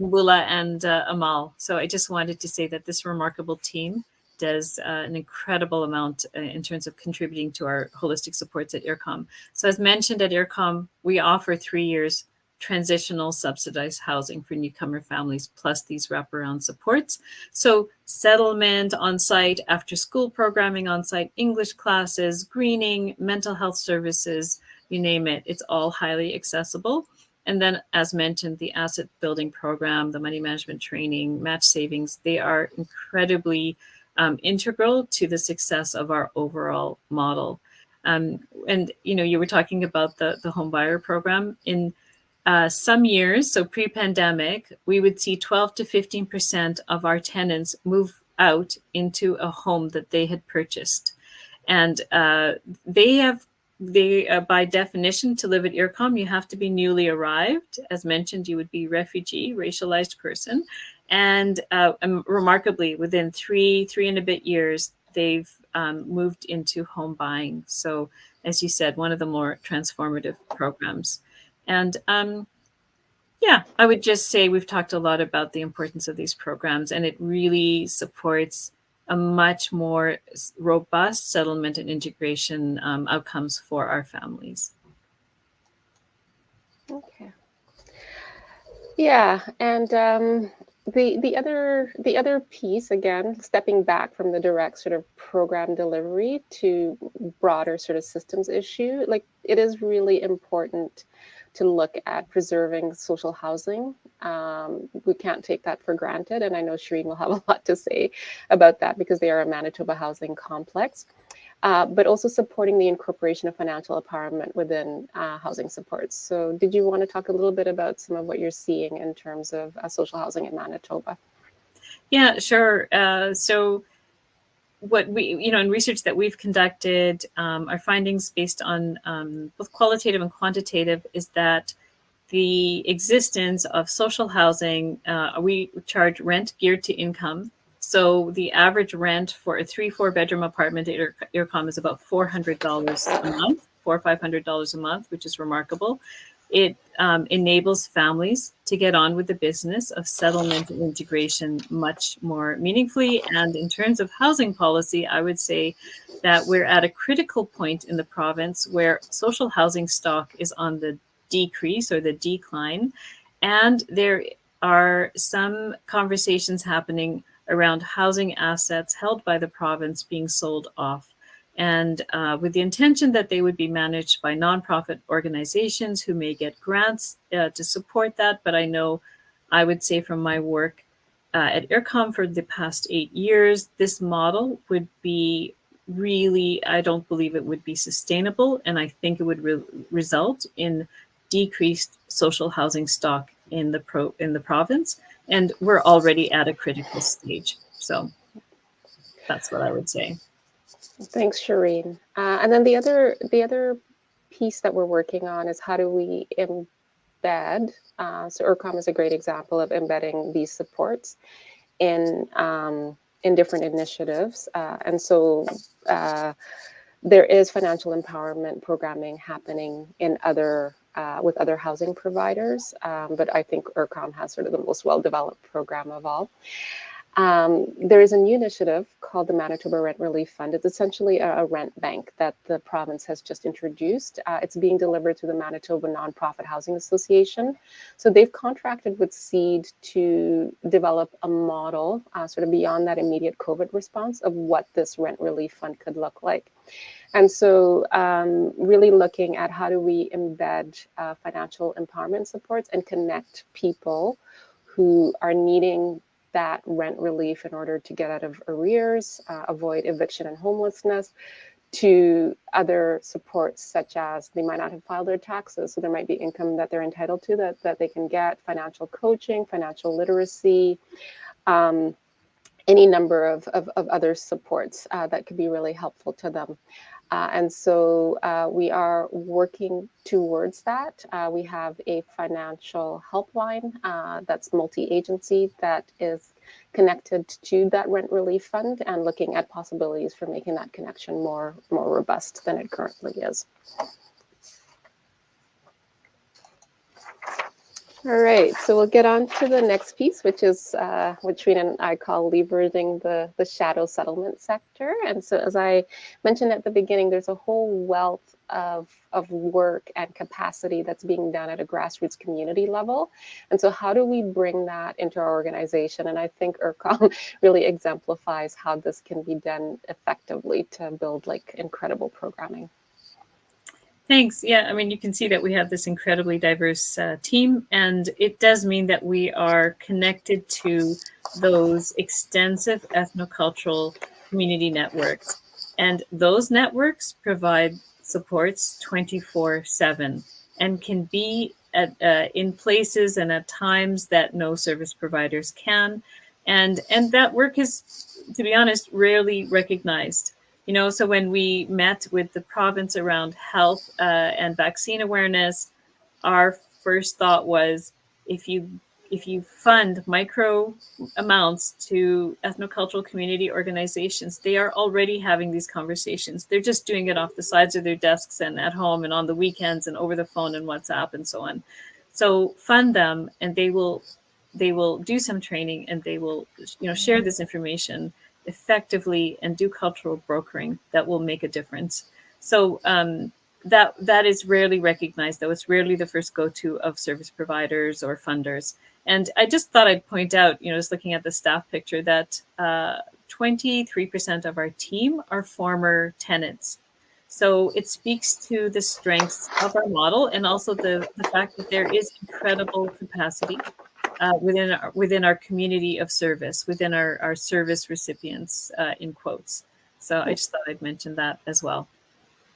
Mbula, and Amal. So I just wanted to say that this remarkable team does an incredible amount in terms of contributing to our holistic supports at IRCOM. So as mentioned at IRCOM, we offer 3 years transitional subsidized housing for newcomer families, plus these wraparound supports. So settlement on site, after school programming on site, English classes, greening, mental health services, you name it, it's all highly accessible. And then, as mentioned, the asset building program, the money management training, match savings, they are incredibly integral to the success of our overall model. And, you were talking about the home buyer program. In some years, so pre-pandemic, we would see 12 to 15% of our tenants move out into a home that they had purchased. And they by definition, to live at IRCOM, you have to be newly arrived. As mentioned, you would be refugee, racialized person. And remarkably, within three and a bit years, they've moved into home buying. So as you said, one of the more transformative programs. And I would just say we've talked a lot about the importance of these programs, and it really supports a much more robust settlement and integration outcomes for our families. Okay. Yeah, and the other piece, again, stepping back from the direct sort of program delivery to broader sort of systems issue, like it is really important to look at preserving social housing. We can't take that for granted. And I know Shireen will have a lot to say about that because they are a Manitoba housing complex, but also supporting the incorporation of financial empowerment within housing supports. So did you want to talk a little bit about some of what you're seeing in terms of social housing in Manitoba? Yeah, sure. So what we, in research that we've conducted, our findings based on both qualitative and quantitative is that the existence of social housing, we charge rent geared to income. So the average rent for a 3-4 bedroom apartment at IRCOM is about $400 a month, $400 or $500 a month, which is remarkable. It enables families to get on with the business of settlement and integration much more meaningfully. And in terms of housing policy, I would say that we're at a critical point in the province where social housing stock is on the decrease or the decline. And there are some conversations happening around housing assets held by the province being sold off. and with the intention that they would be managed by nonprofit organizations who may get grants to support that. But I know, I would say from my work at IRCOM for the past 8 years, this model would be really, I don't believe it would be sustainable, and I think it would result in decreased social housing stock in the province, and we're already at a critical stage. So that's what I would say. Thanks, Shireen. And then the other piece that we're working on is how do we embed. So IRCOM is a great example of embedding these supports in different initiatives, and so there is financial empowerment programming happening in other with other housing providers, but I think IRCOM has sort of the most well-developed program of all. There is a new initiative called the Manitoba Rent Relief Fund. It's essentially a rent bank that the province has just introduced. It's being delivered to the Manitoba Nonprofit Housing Association. So they've contracted with SEED to develop a model sort of beyond that immediate COVID response of what this rent relief fund could look like. And so really looking at how do we embed financial empowerment supports and connect people who are needing that rent relief in order to get out of arrears, avoid eviction and homelessness, to other supports such as they might not have filed their taxes, so there might be income that they're entitled to that they can get, financial coaching, financial literacy, any number of other supports that could be really helpful to them. And so we are working towards that. We have a financial helpline that's multi-agency that is connected to that rent relief fund and looking at possibilities for making that connection more robust than it currently is. All right, so we'll get on to the next piece, which is what Shireen and I call leveraging the shadow settlement sector. And so as I mentioned at the beginning, there's a whole wealth of work and capacity that's being done at a grassroots community level. And so how do we bring that into our organization? And I think IRCOM really exemplifies how this can be done effectively to build like incredible programming. Thanks. Yeah, I mean, you can see that we have this incredibly diverse team, and it does mean that we are connected to those extensive ethnocultural community networks. And those networks provide supports 24/7 and can be at, in places and at times that no service providers can. And that work is, to be honest, rarely recognized. You know, so when we met with the province around health and vaccine awareness, our first thought was if you fund micro amounts to ethnocultural community organizations, they are already having these conversations. They're just doing it off the sides of their desks and at home and on the weekends and over the phone and WhatsApp and so on. So fund them, and they will do some training, and they will, you know, share this information effectively and do cultural brokering that will make a difference. So that is rarely recognized, though. It's rarely the first go-to of service providers or funders. And I just thought I'd point out, you know, just looking at the staff picture, that 23% of our team are former tenants. So it speaks to the strengths of our model, and also the fact that there is incredible capacity within our community of service, within our service recipients, in quotes. So I just thought I'd mention that as well.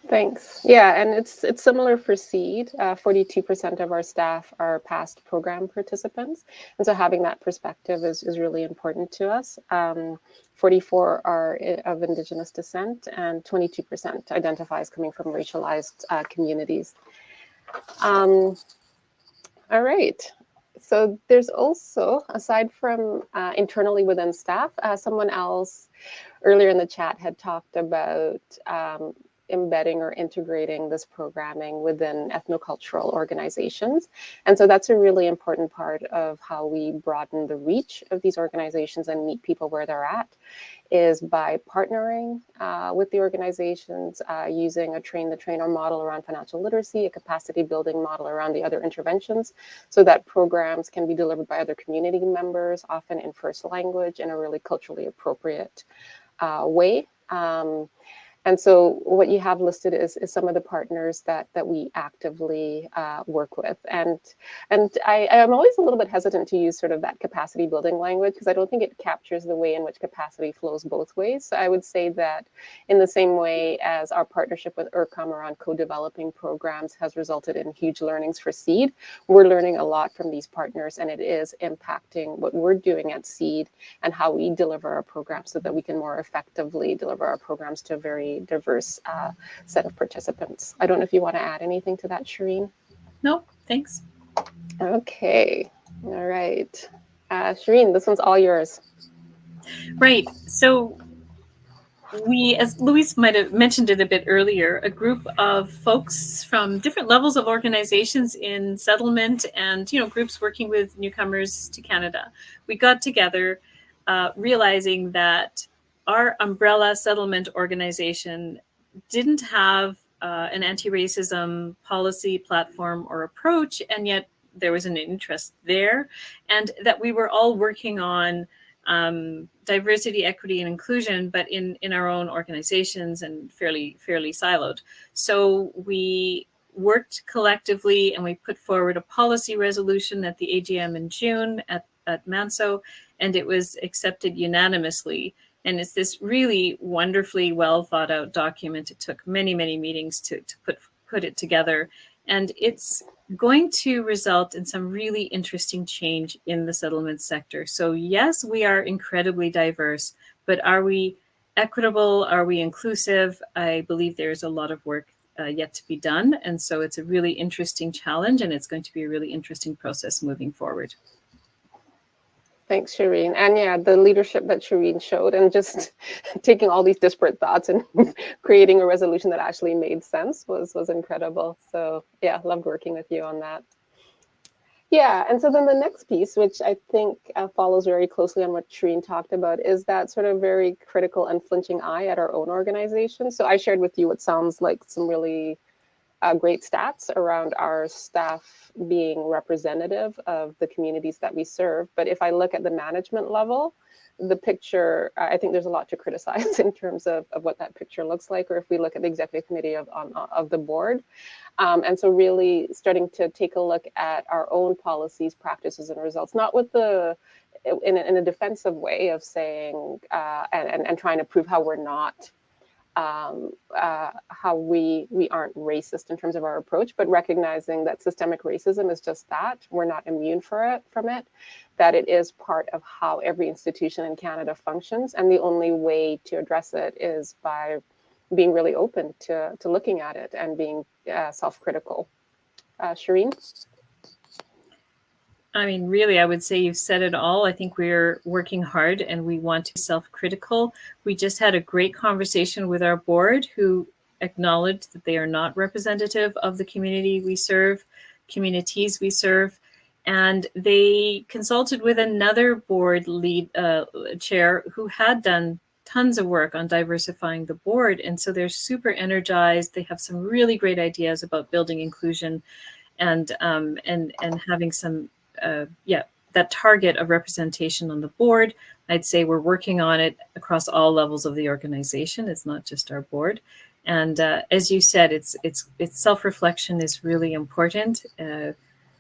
Thanks. Yeah, and it's similar for SEED. 42% of our staff are past program participants, and so having that perspective is really important to us. 44 are of Indigenous descent, and 22% identify as coming from racialized communities. All right. So there's also, aside from internally within staff, someone else earlier in the chat had talked about embedding or integrating this programming within ethnocultural organizations. And so that's a really important part of how we broaden the reach of these organizations and meet people where they're at, is by partnering with the organizations, using a train the trainer model around financial literacy, a capacity building model around the other interventions, so that programs can be delivered by other community members, often in first language, in a really culturally appropriate way. And so what you have listed is some of the partners that we actively work with. And I'm always a little bit hesitant to use sort of that capacity building language, because I don't think it captures the way in which capacity flows both ways. So I would say that in the same way as our partnership with IRCOM around co-developing programs has resulted in huge learnings for SEED, we're learning a lot from these partners, and it is impacting what we're doing at SEED and how we deliver our programs so that we can more effectively deliver our programs to a very diverse set of participants. I don't know if you want to add anything to that, Shireen? No, thanks. Okay, all right. Shireen, this one's all yours. Right. So we, as Louise might have mentioned it a bit earlier, a group of folks from different levels of organizations in settlement and, you know, groups working with newcomers to Canada. We got together realizing that our umbrella settlement organization didn't have an anti-racism policy, platform, or approach, and yet there was an interest there, and that we were all working on diversity, equity, and inclusion, but in our own organizations and fairly siloed. So we worked collectively, and we put forward a policy resolution at the AGM in June at Manso, and it was accepted unanimously. And it's this really wonderfully well thought out document. It took many meetings to put it together, and it's going to result in some really interesting change in the settlement sector. So yes, we are incredibly diverse, but are we equitable? Are we inclusive? I believe there's a lot of work yet to be done. And so it's a really interesting challenge, and it's going to be a really interesting process moving forward. Thanks, Shireen. And yeah, the leadership that Shireen showed, and just taking all these disparate thoughts and creating a resolution that actually made sense was incredible. So yeah, loved working with you on that. Yeah, and so then the next piece, which I think follows very closely on what Shireen talked about, is that sort of very critical and flinching eye at our own organization. So I shared with you what sounds like some really great stats around our staff being representative of the communities that we serve. But if I look at the management level, the picture, I think there's a lot to criticize in terms of what that picture looks like, or if we look at the executive committee of the board. And so really starting to take a look at our own policies, practices, and results, not with in a defensive way of saying, and trying to prove how we're not how we aren't racist in terms of our approach, but recognizing that systemic racism is just that. We're not immune from it, that it is part of how every institution in Canada functions. And the only way to address it is by being really open to looking at it and being self-critical. Shireen? I mean, really, I would say you've said it all. I think we're working hard and we want to be self-critical. We just had a great conversation with our board, who acknowledged that they are not representative of the community we serve, communities we serve. And they consulted with another board chair who had done tons of work on diversifying the board. And so they're super energized. They have some really great ideas about building inclusion and having some that target of representation on the board. I'd say we're working on it across all levels of the organization. It's not just our board. And as you said, it's self-reflection is really important.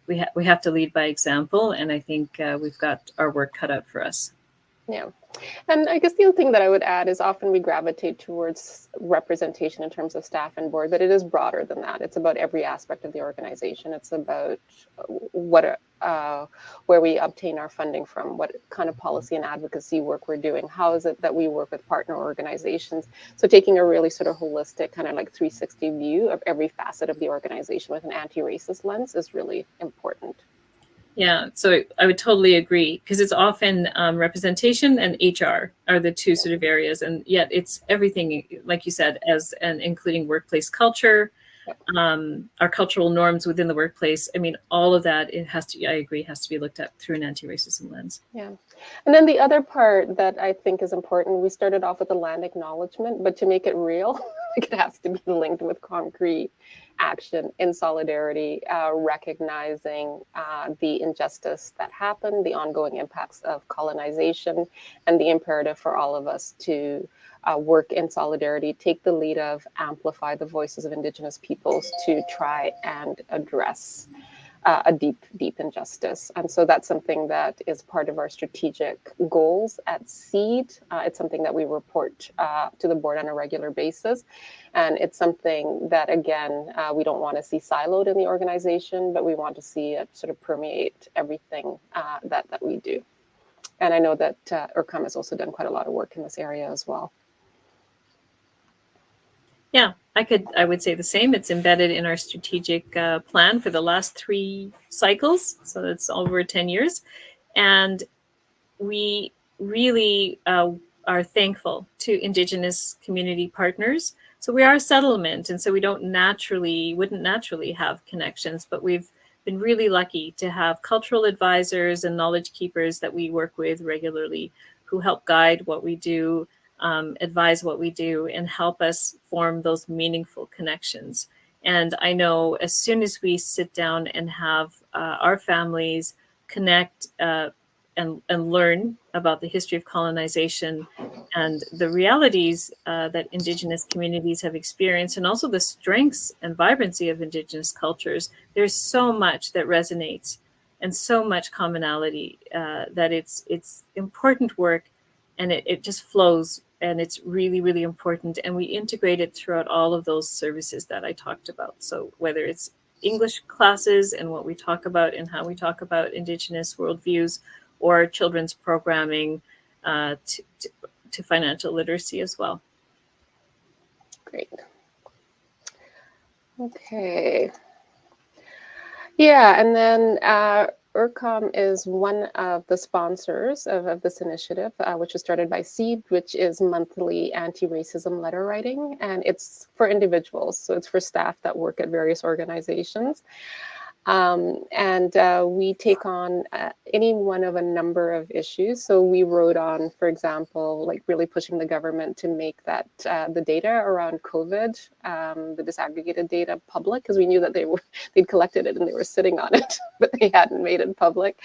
We have to lead by example, and I think we've got our work cut out for us. Yeah. And I guess the other thing that I would add is often we gravitate towards representation in terms of staff and board, but it is broader than that. It's about every aspect of the organization. It's about where we obtain our funding from, what kind of policy and advocacy work we're doing, how is it that we work with partner organizations. So taking a really sort of holistic kind of like 360 view of every facet of the organization with an anti-racist lens is really important. Yeah, so I would totally agree, because it's often representation and HR are the two sort of areas, and yet it's everything, like you said, including workplace culture, our cultural norms within the workplace. I mean, all of that, I agree, has to be looked at through an anti-racism lens. Yeah. And then the other part that I think is important, we started off with a land acknowledgement, but to make it real, it has to be linked with concrete action in solidarity, recognizing the injustice that happened, the ongoing impacts of colonization, and the imperative for all of us to work in solidarity, take the lead of amplify the voices of Indigenous peoples to try and address a deep injustice. And so that's something that is part of our strategic goals at SEED. It's something that we report to the board on a regular basis. And it's something that, again, we don't want to see siloed in the organization, but we want to see it sort of permeate everything that we do. And I know that IRCOM has also done quite a lot of work in this area as well. Yeah, I would say the same. It's embedded in our strategic plan for the last 3 cycles. So it's over 10 years. And we really are thankful to Indigenous community partners. So we are a settlement, and so we wouldn't naturally have connections, but we've been really lucky to have cultural advisors and knowledge keepers that we work with regularly who help guide what we do, advise what we do, and help us form those meaningful connections. And I know as soon as we sit down and have our families connect and learn about the history of colonization and the realities that Indigenous communities have experienced, and also the strengths and vibrancy of Indigenous cultures, there's so much that resonates and so much commonality that it's important work, and it just flows, and it's really, really important. And we integrate it throughout all of those services that I talked about. So whether it's English classes and what we talk about and how we talk about Indigenous worldviews, or children's programming to financial literacy as well. Great. Okay. Yeah, and then IRCOM is one of the sponsors of this initiative, which was started by SEED, which is monthly anti-racism letter writing, and it's for individuals, so it's for staff that work at various organizations. And we take on any one of a number of issues. So we wrote on, for example, like really pushing the government to make that the data around COVID, the disaggregated data, public, because we knew that they'd collected it and they were sitting on it, but they hadn't made it public.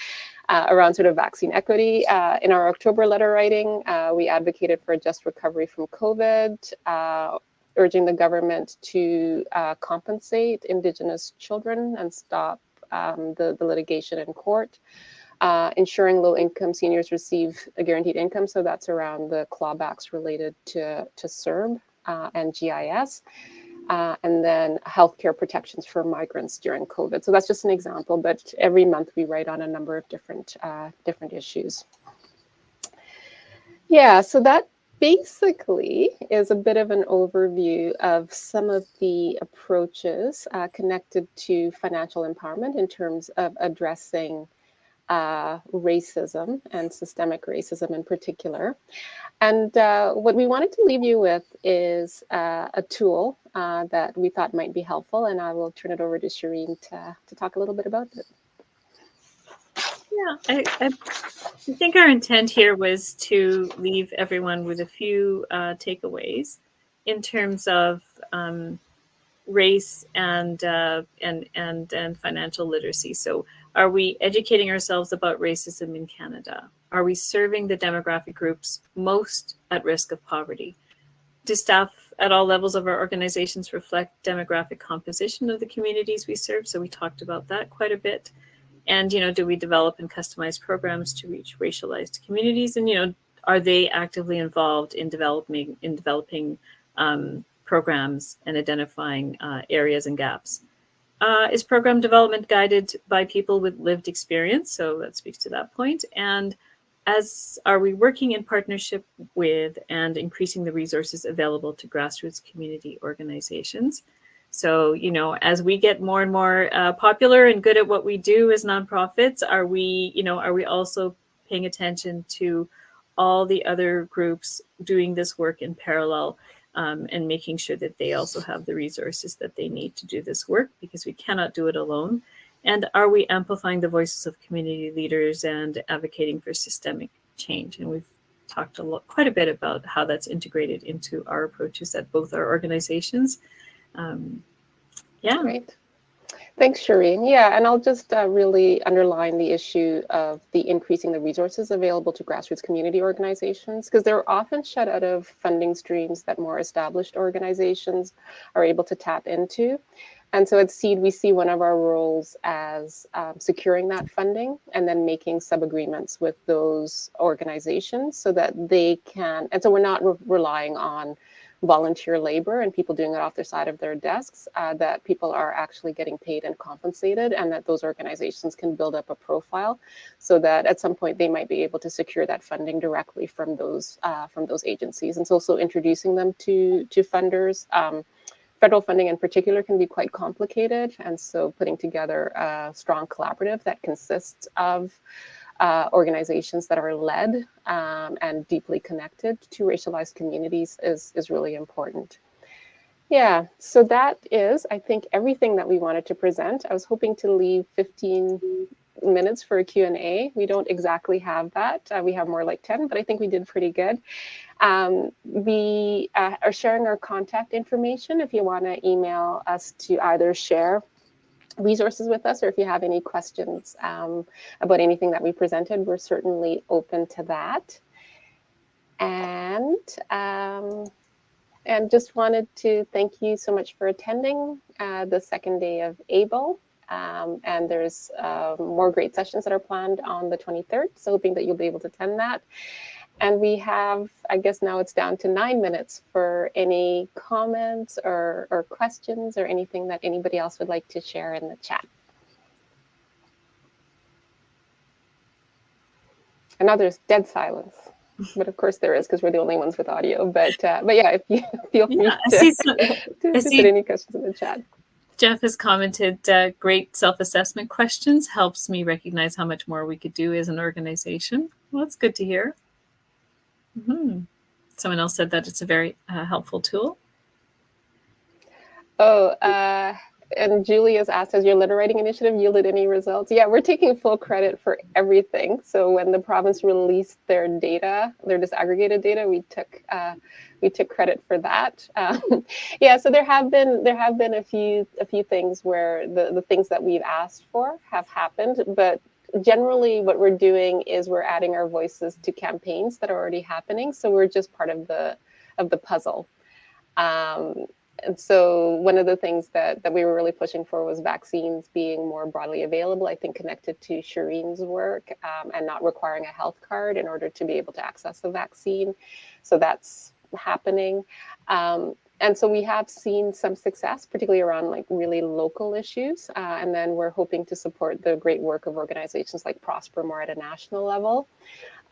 Around sort of vaccine equity. In our October letter writing, we advocated for a just recovery from COVID, urging the government to compensate Indigenous children and stop the litigation in court, ensuring low-income seniors receive a guaranteed income. So that's around the clawbacks related to CERB and GIS, and then healthcare protections for migrants during COVID. So that's just an example, but every month we write on a number of different issues. Yeah, so that basically is a bit of an overview of some of the approaches connected to financial empowerment in terms of addressing racism and systemic racism in particular. And what we wanted to leave you with is a tool that we thought might be helpful, and I will turn it over to Shireen to talk a little bit about it. Yeah, I think our intent here was to leave everyone with a few takeaways in terms of race and financial literacy. So, are we educating ourselves about racism in Canada? Are we serving the demographic groups most at risk of poverty? Do staff at all levels of our organizations reflect demographic composition of the communities we serve? So we talked about that quite a bit. And, do we develop and customize programs to reach racialized communities? And, are they actively involved in developing programs and identifying areas and gaps? Is program development guided by people with lived experience? So that speaks to that point. And are we working in partnership with and increasing the resources available to grassroots community organizations? So, as we get more and more popular and good at what we do as nonprofits, are we also paying attention to all the other groups doing this work in parallel, and making sure that they also have the resources that they need to do this work, because we cannot do it alone? And are we amplifying the voices of community leaders and advocating for systemic change? And we've talked quite a bit about how that's integrated into our approaches at both our organizations. Yeah. Great. Thanks, Shireen. Yeah, and I'll just really underline the issue of the increasing the resources available to grassroots community organizations, because they're often shut out of funding streams that more established organizations are able to tap into. And so at SEED, we see one of our roles as securing that funding and then making sub-agreements with those organizations so that they can, and so we're not relying on volunteer labor and people doing it off the side of their desks, that people are actually getting paid and compensated, and that those organizations can build up a profile so that at some point they might be able to secure that funding directly from those agencies. And it's also introducing them to funders. Federal funding in particular can be quite complicated, and so putting together a strong collaborative that consists of organizations that are led and deeply connected to racialized communities is really important. Yeah, so that is, I think, everything that we wanted to present. I was hoping to leave 15 minutes for a Q&A. We don't exactly have that. We have more like 10, but I think we did pretty good. We are sharing our contact information if you want to email us to either share resources with us, or if you have any questions about anything that we presented, we're certainly open to that. And just wanted to thank you so much for attending the second day of ABLE. And there's more great sessions that are planned on the 23rd, so hoping that you'll be able to attend that. And we have, I guess now it's down to 9 minutes for any comments or questions or anything that anybody else would like to share in the chat. And now there's dead silence, but of course there is, because we're the only ones with audio. But yeah, if you feel free to put any questions in the chat. Jeff has commented, great self-assessment questions helps me recognize how much more we could do as an organization. Well, that's good to hear. Someone else said that it's a very helpful tool. Oh, and Julie has asked, has your letter writing initiative yielded any results? Yeah, we're taking full credit for everything. So when the province released their data, their disaggregated data, we took credit for that. Yeah, so there have been a few things where the things that we've asked for have happened, but generally what we're doing is we're adding our voices to campaigns that are already happening. So we're just part of the puzzle. And so one of the things that we were really pushing for was vaccines being more broadly available, I think connected to Shireen's work, and not requiring a health card in order to be able to access the vaccine. So that's happening. And so we have seen some success, particularly around like really local issues. And then we're hoping to support the great work of organizations like Prosper more at a national level.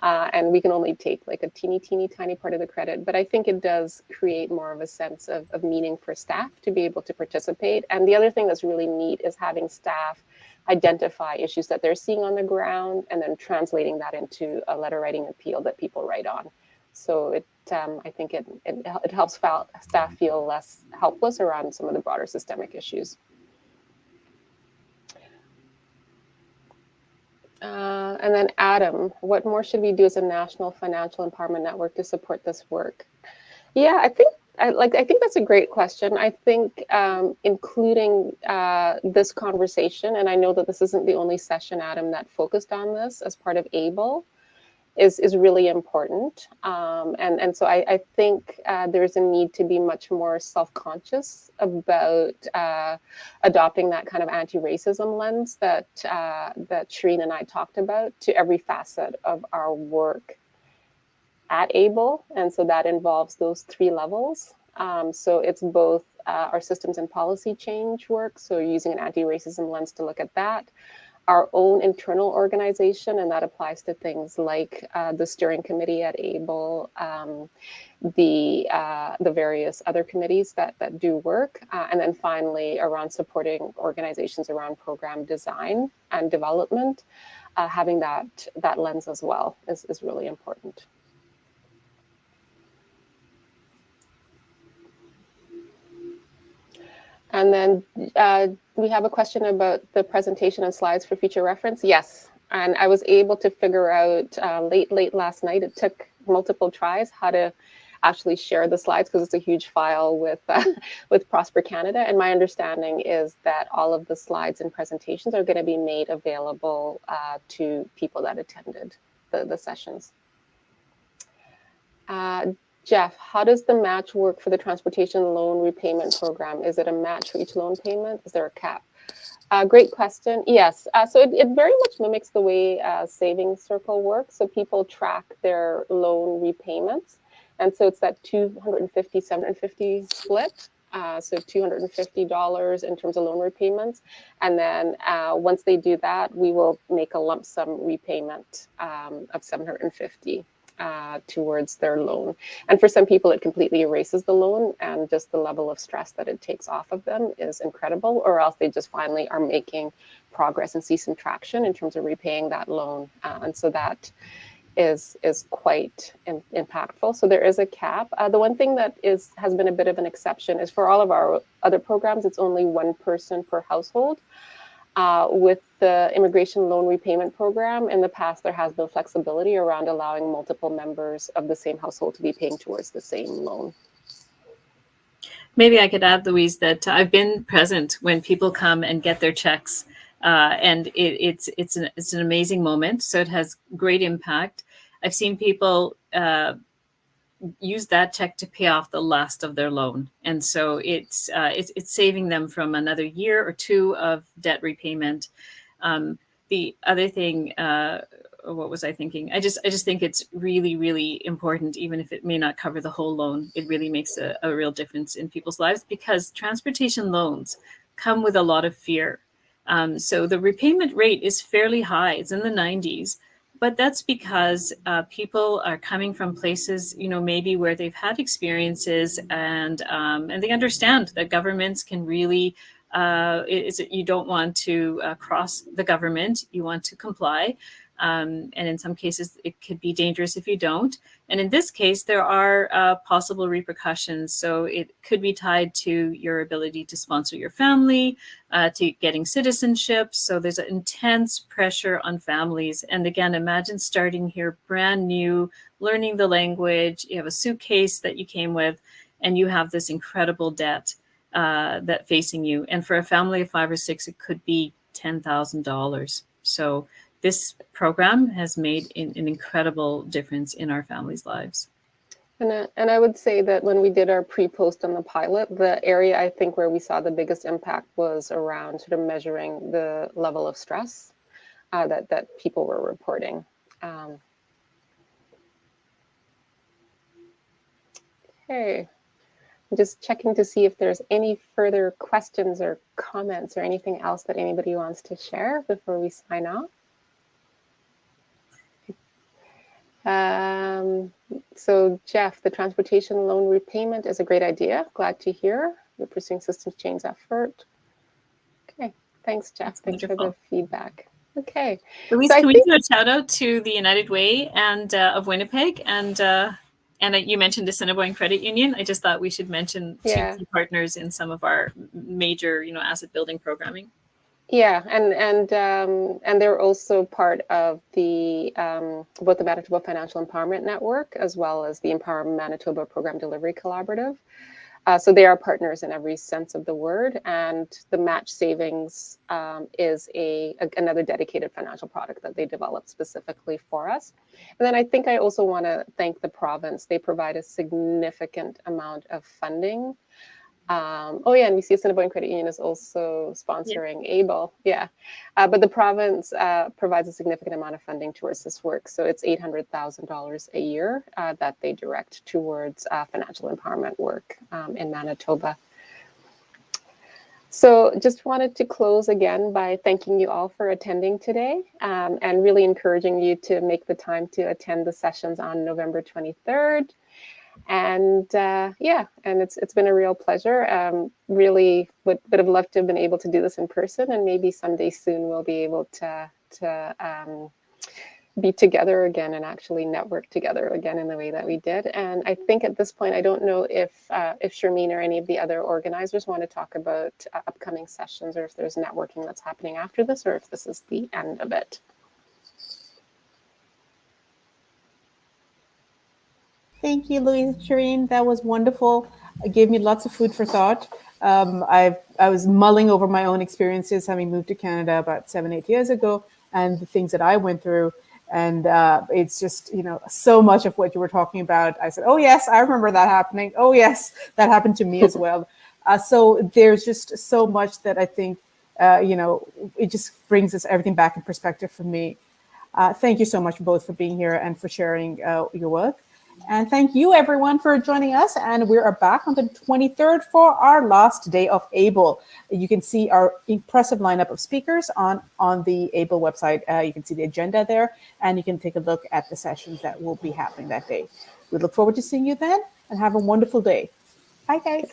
And we can only take like a teeny tiny part of the credit, but I think it does create more of a sense of meaning for staff to be able to participate. And the other thing that's really neat is having staff identify issues that they're seeing on the ground and then translating that into a letter writing appeal that people write on. So I think it helps staff feel less helpless around some of the broader systemic issues. And then Adam, what more should we do as a national financial empowerment network to support this work? Yeah, I think that's a great question. I think including this conversation, and I know that this isn't the only session, Adam, that focused on this as part of ABLE, is really important. And so I think there's a need to be much more self-conscious about adopting that kind of anti-racism lens that Shireen and I talked about to every facet of our work at ABLE. And so that involves those 3 levels. So it's both our systems and policy change work, so using an anti-racism lens to look at that, our own internal organization, and that applies to things like the steering committee at ABLE, the various other committees that do work, and then finally around supporting organizations around program design and development, having that lens as well is really important. And then we have a question about the presentation and slides for future reference. Yes, and I was able to figure out late last night, it took multiple tries, how to actually share the slides because it's a huge file with with Prosper Canada. And my understanding is that all of the slides and presentations are going to be made available to people that attended the sessions. Jeff, how does the match work for the transportation loan repayment program? Is it a match for each loan payment? Is there a cap? Great question. Yes. So it very much mimics the way Savings Circle works. So people track their loan repayments. And so it's that 250, 750 split. So $250 in terms of loan repayments. And then once they do that, we will make a lump sum repayment of 750 towards their loan. And for some people, it completely erases the loan, and just the level of stress that it takes off of them is incredible, or else they just finally are making progress and see some traction in terms of repaying that loan. And so that is quite impactful. So there is a cap. The one thing that has been a bit of an exception is for all of our other programs, it's only one person per household. With the immigration loan repayment program, in the past, there has been flexibility around allowing multiple members of the same household to be paying towards the same loan. Maybe I could add, Louise, that I've been present when people come and get their checks, and it's an amazing moment. So it has great impact. I've seen people use that check to pay off the last of their loan, and so it's saving them from another year or two of debt repayment. The other thing, what was I thinking? I just think it's really, really important, even if it may not cover the whole loan. It really makes a real difference in people's lives, because transportation loans come with a lot of fear. So the repayment rate is fairly high. It's in the 90s. But that's because people are coming from places, maybe where they've had experiences, and they understand that governments can really, you don't want to cross the government, you want to comply. And in some cases, it could be dangerous if you don't. And in this case, there are possible repercussions. So it could be tied to your ability to sponsor your family, to getting citizenship. So there's an intense pressure on families. And again, imagine starting here brand new, learning the language. You have a suitcase that you came with, and you have this incredible debt that facing you. And for a family of 5 or 6, it could be $10,000. So this program has made an incredible difference in our families' lives. And I would say that when we did our pre-post on the pilot, the area I think where we saw the biggest impact was around sort of measuring the level of stress that people were reporting. Okay, I'm just checking to see if there's any further questions or comments or anything else that anybody wants to share before we sign off. So Jeff, the transportation loan repayment is a great idea. Glad to hear you're pursuing systems change effort. Okay, thanks, Jeff. Thanks for the feedback. Okay. Louise, so can we do a shout out to the United Way and of Winnipeg, and you mentioned Assiniboine Credit Union. I just thought we should mention two key partners in some of our major, asset building programming. Yeah, and they're also part of the both the Manitoba Financial Empowerment Network as well as the Empower Manitoba Program Delivery Collaborative. So they are partners in every sense of the word, and the Match Savings is another dedicated financial product that they developed specifically for us. And then I think I also want to thank the province. They provide a significant amount of funding. And we see Assiniboine Credit Union is also sponsoring ABLE. But the province provides a significant amount of funding towards this work. So it's $800,000 a year that they direct towards financial empowerment work in Manitoba. So just wanted to close again by thanking you all for attending today, and really encouraging you to make the time to attend the sessions on November 23rd. And and it's been a real pleasure. Really would have loved to have been able to do this in person, and maybe someday soon we'll be able to be together again and actually network together again in the way that we did. And I think at this point, I don't know if Shireen or any of the other organizers want to talk about upcoming sessions, or if there's networking that's happening after this, or if this is the end of it. Thank you, Louise, Shireen. That was wonderful. It gave me lots of food for thought. I was mulling over my own experiences, having moved to Canada about 7, 8 years ago, and the things that I went through. And it's just, so much of what you were talking about. I said, oh, yes, I remember that happening. Oh, yes, that happened to me as well. So there's just so much that I think, it just brings us everything back in perspective for me. Thank you so much both for being here and for sharing your work. And thank you everyone for joining us. And we are back on the 23rd for our last day of ABLE. You can see our impressive lineup of speakers on the ABLE website. You can see the agenda there, and you can take a look at the sessions that will be happening that day. We look forward to seeing you then, and have a wonderful day. Bye, guys.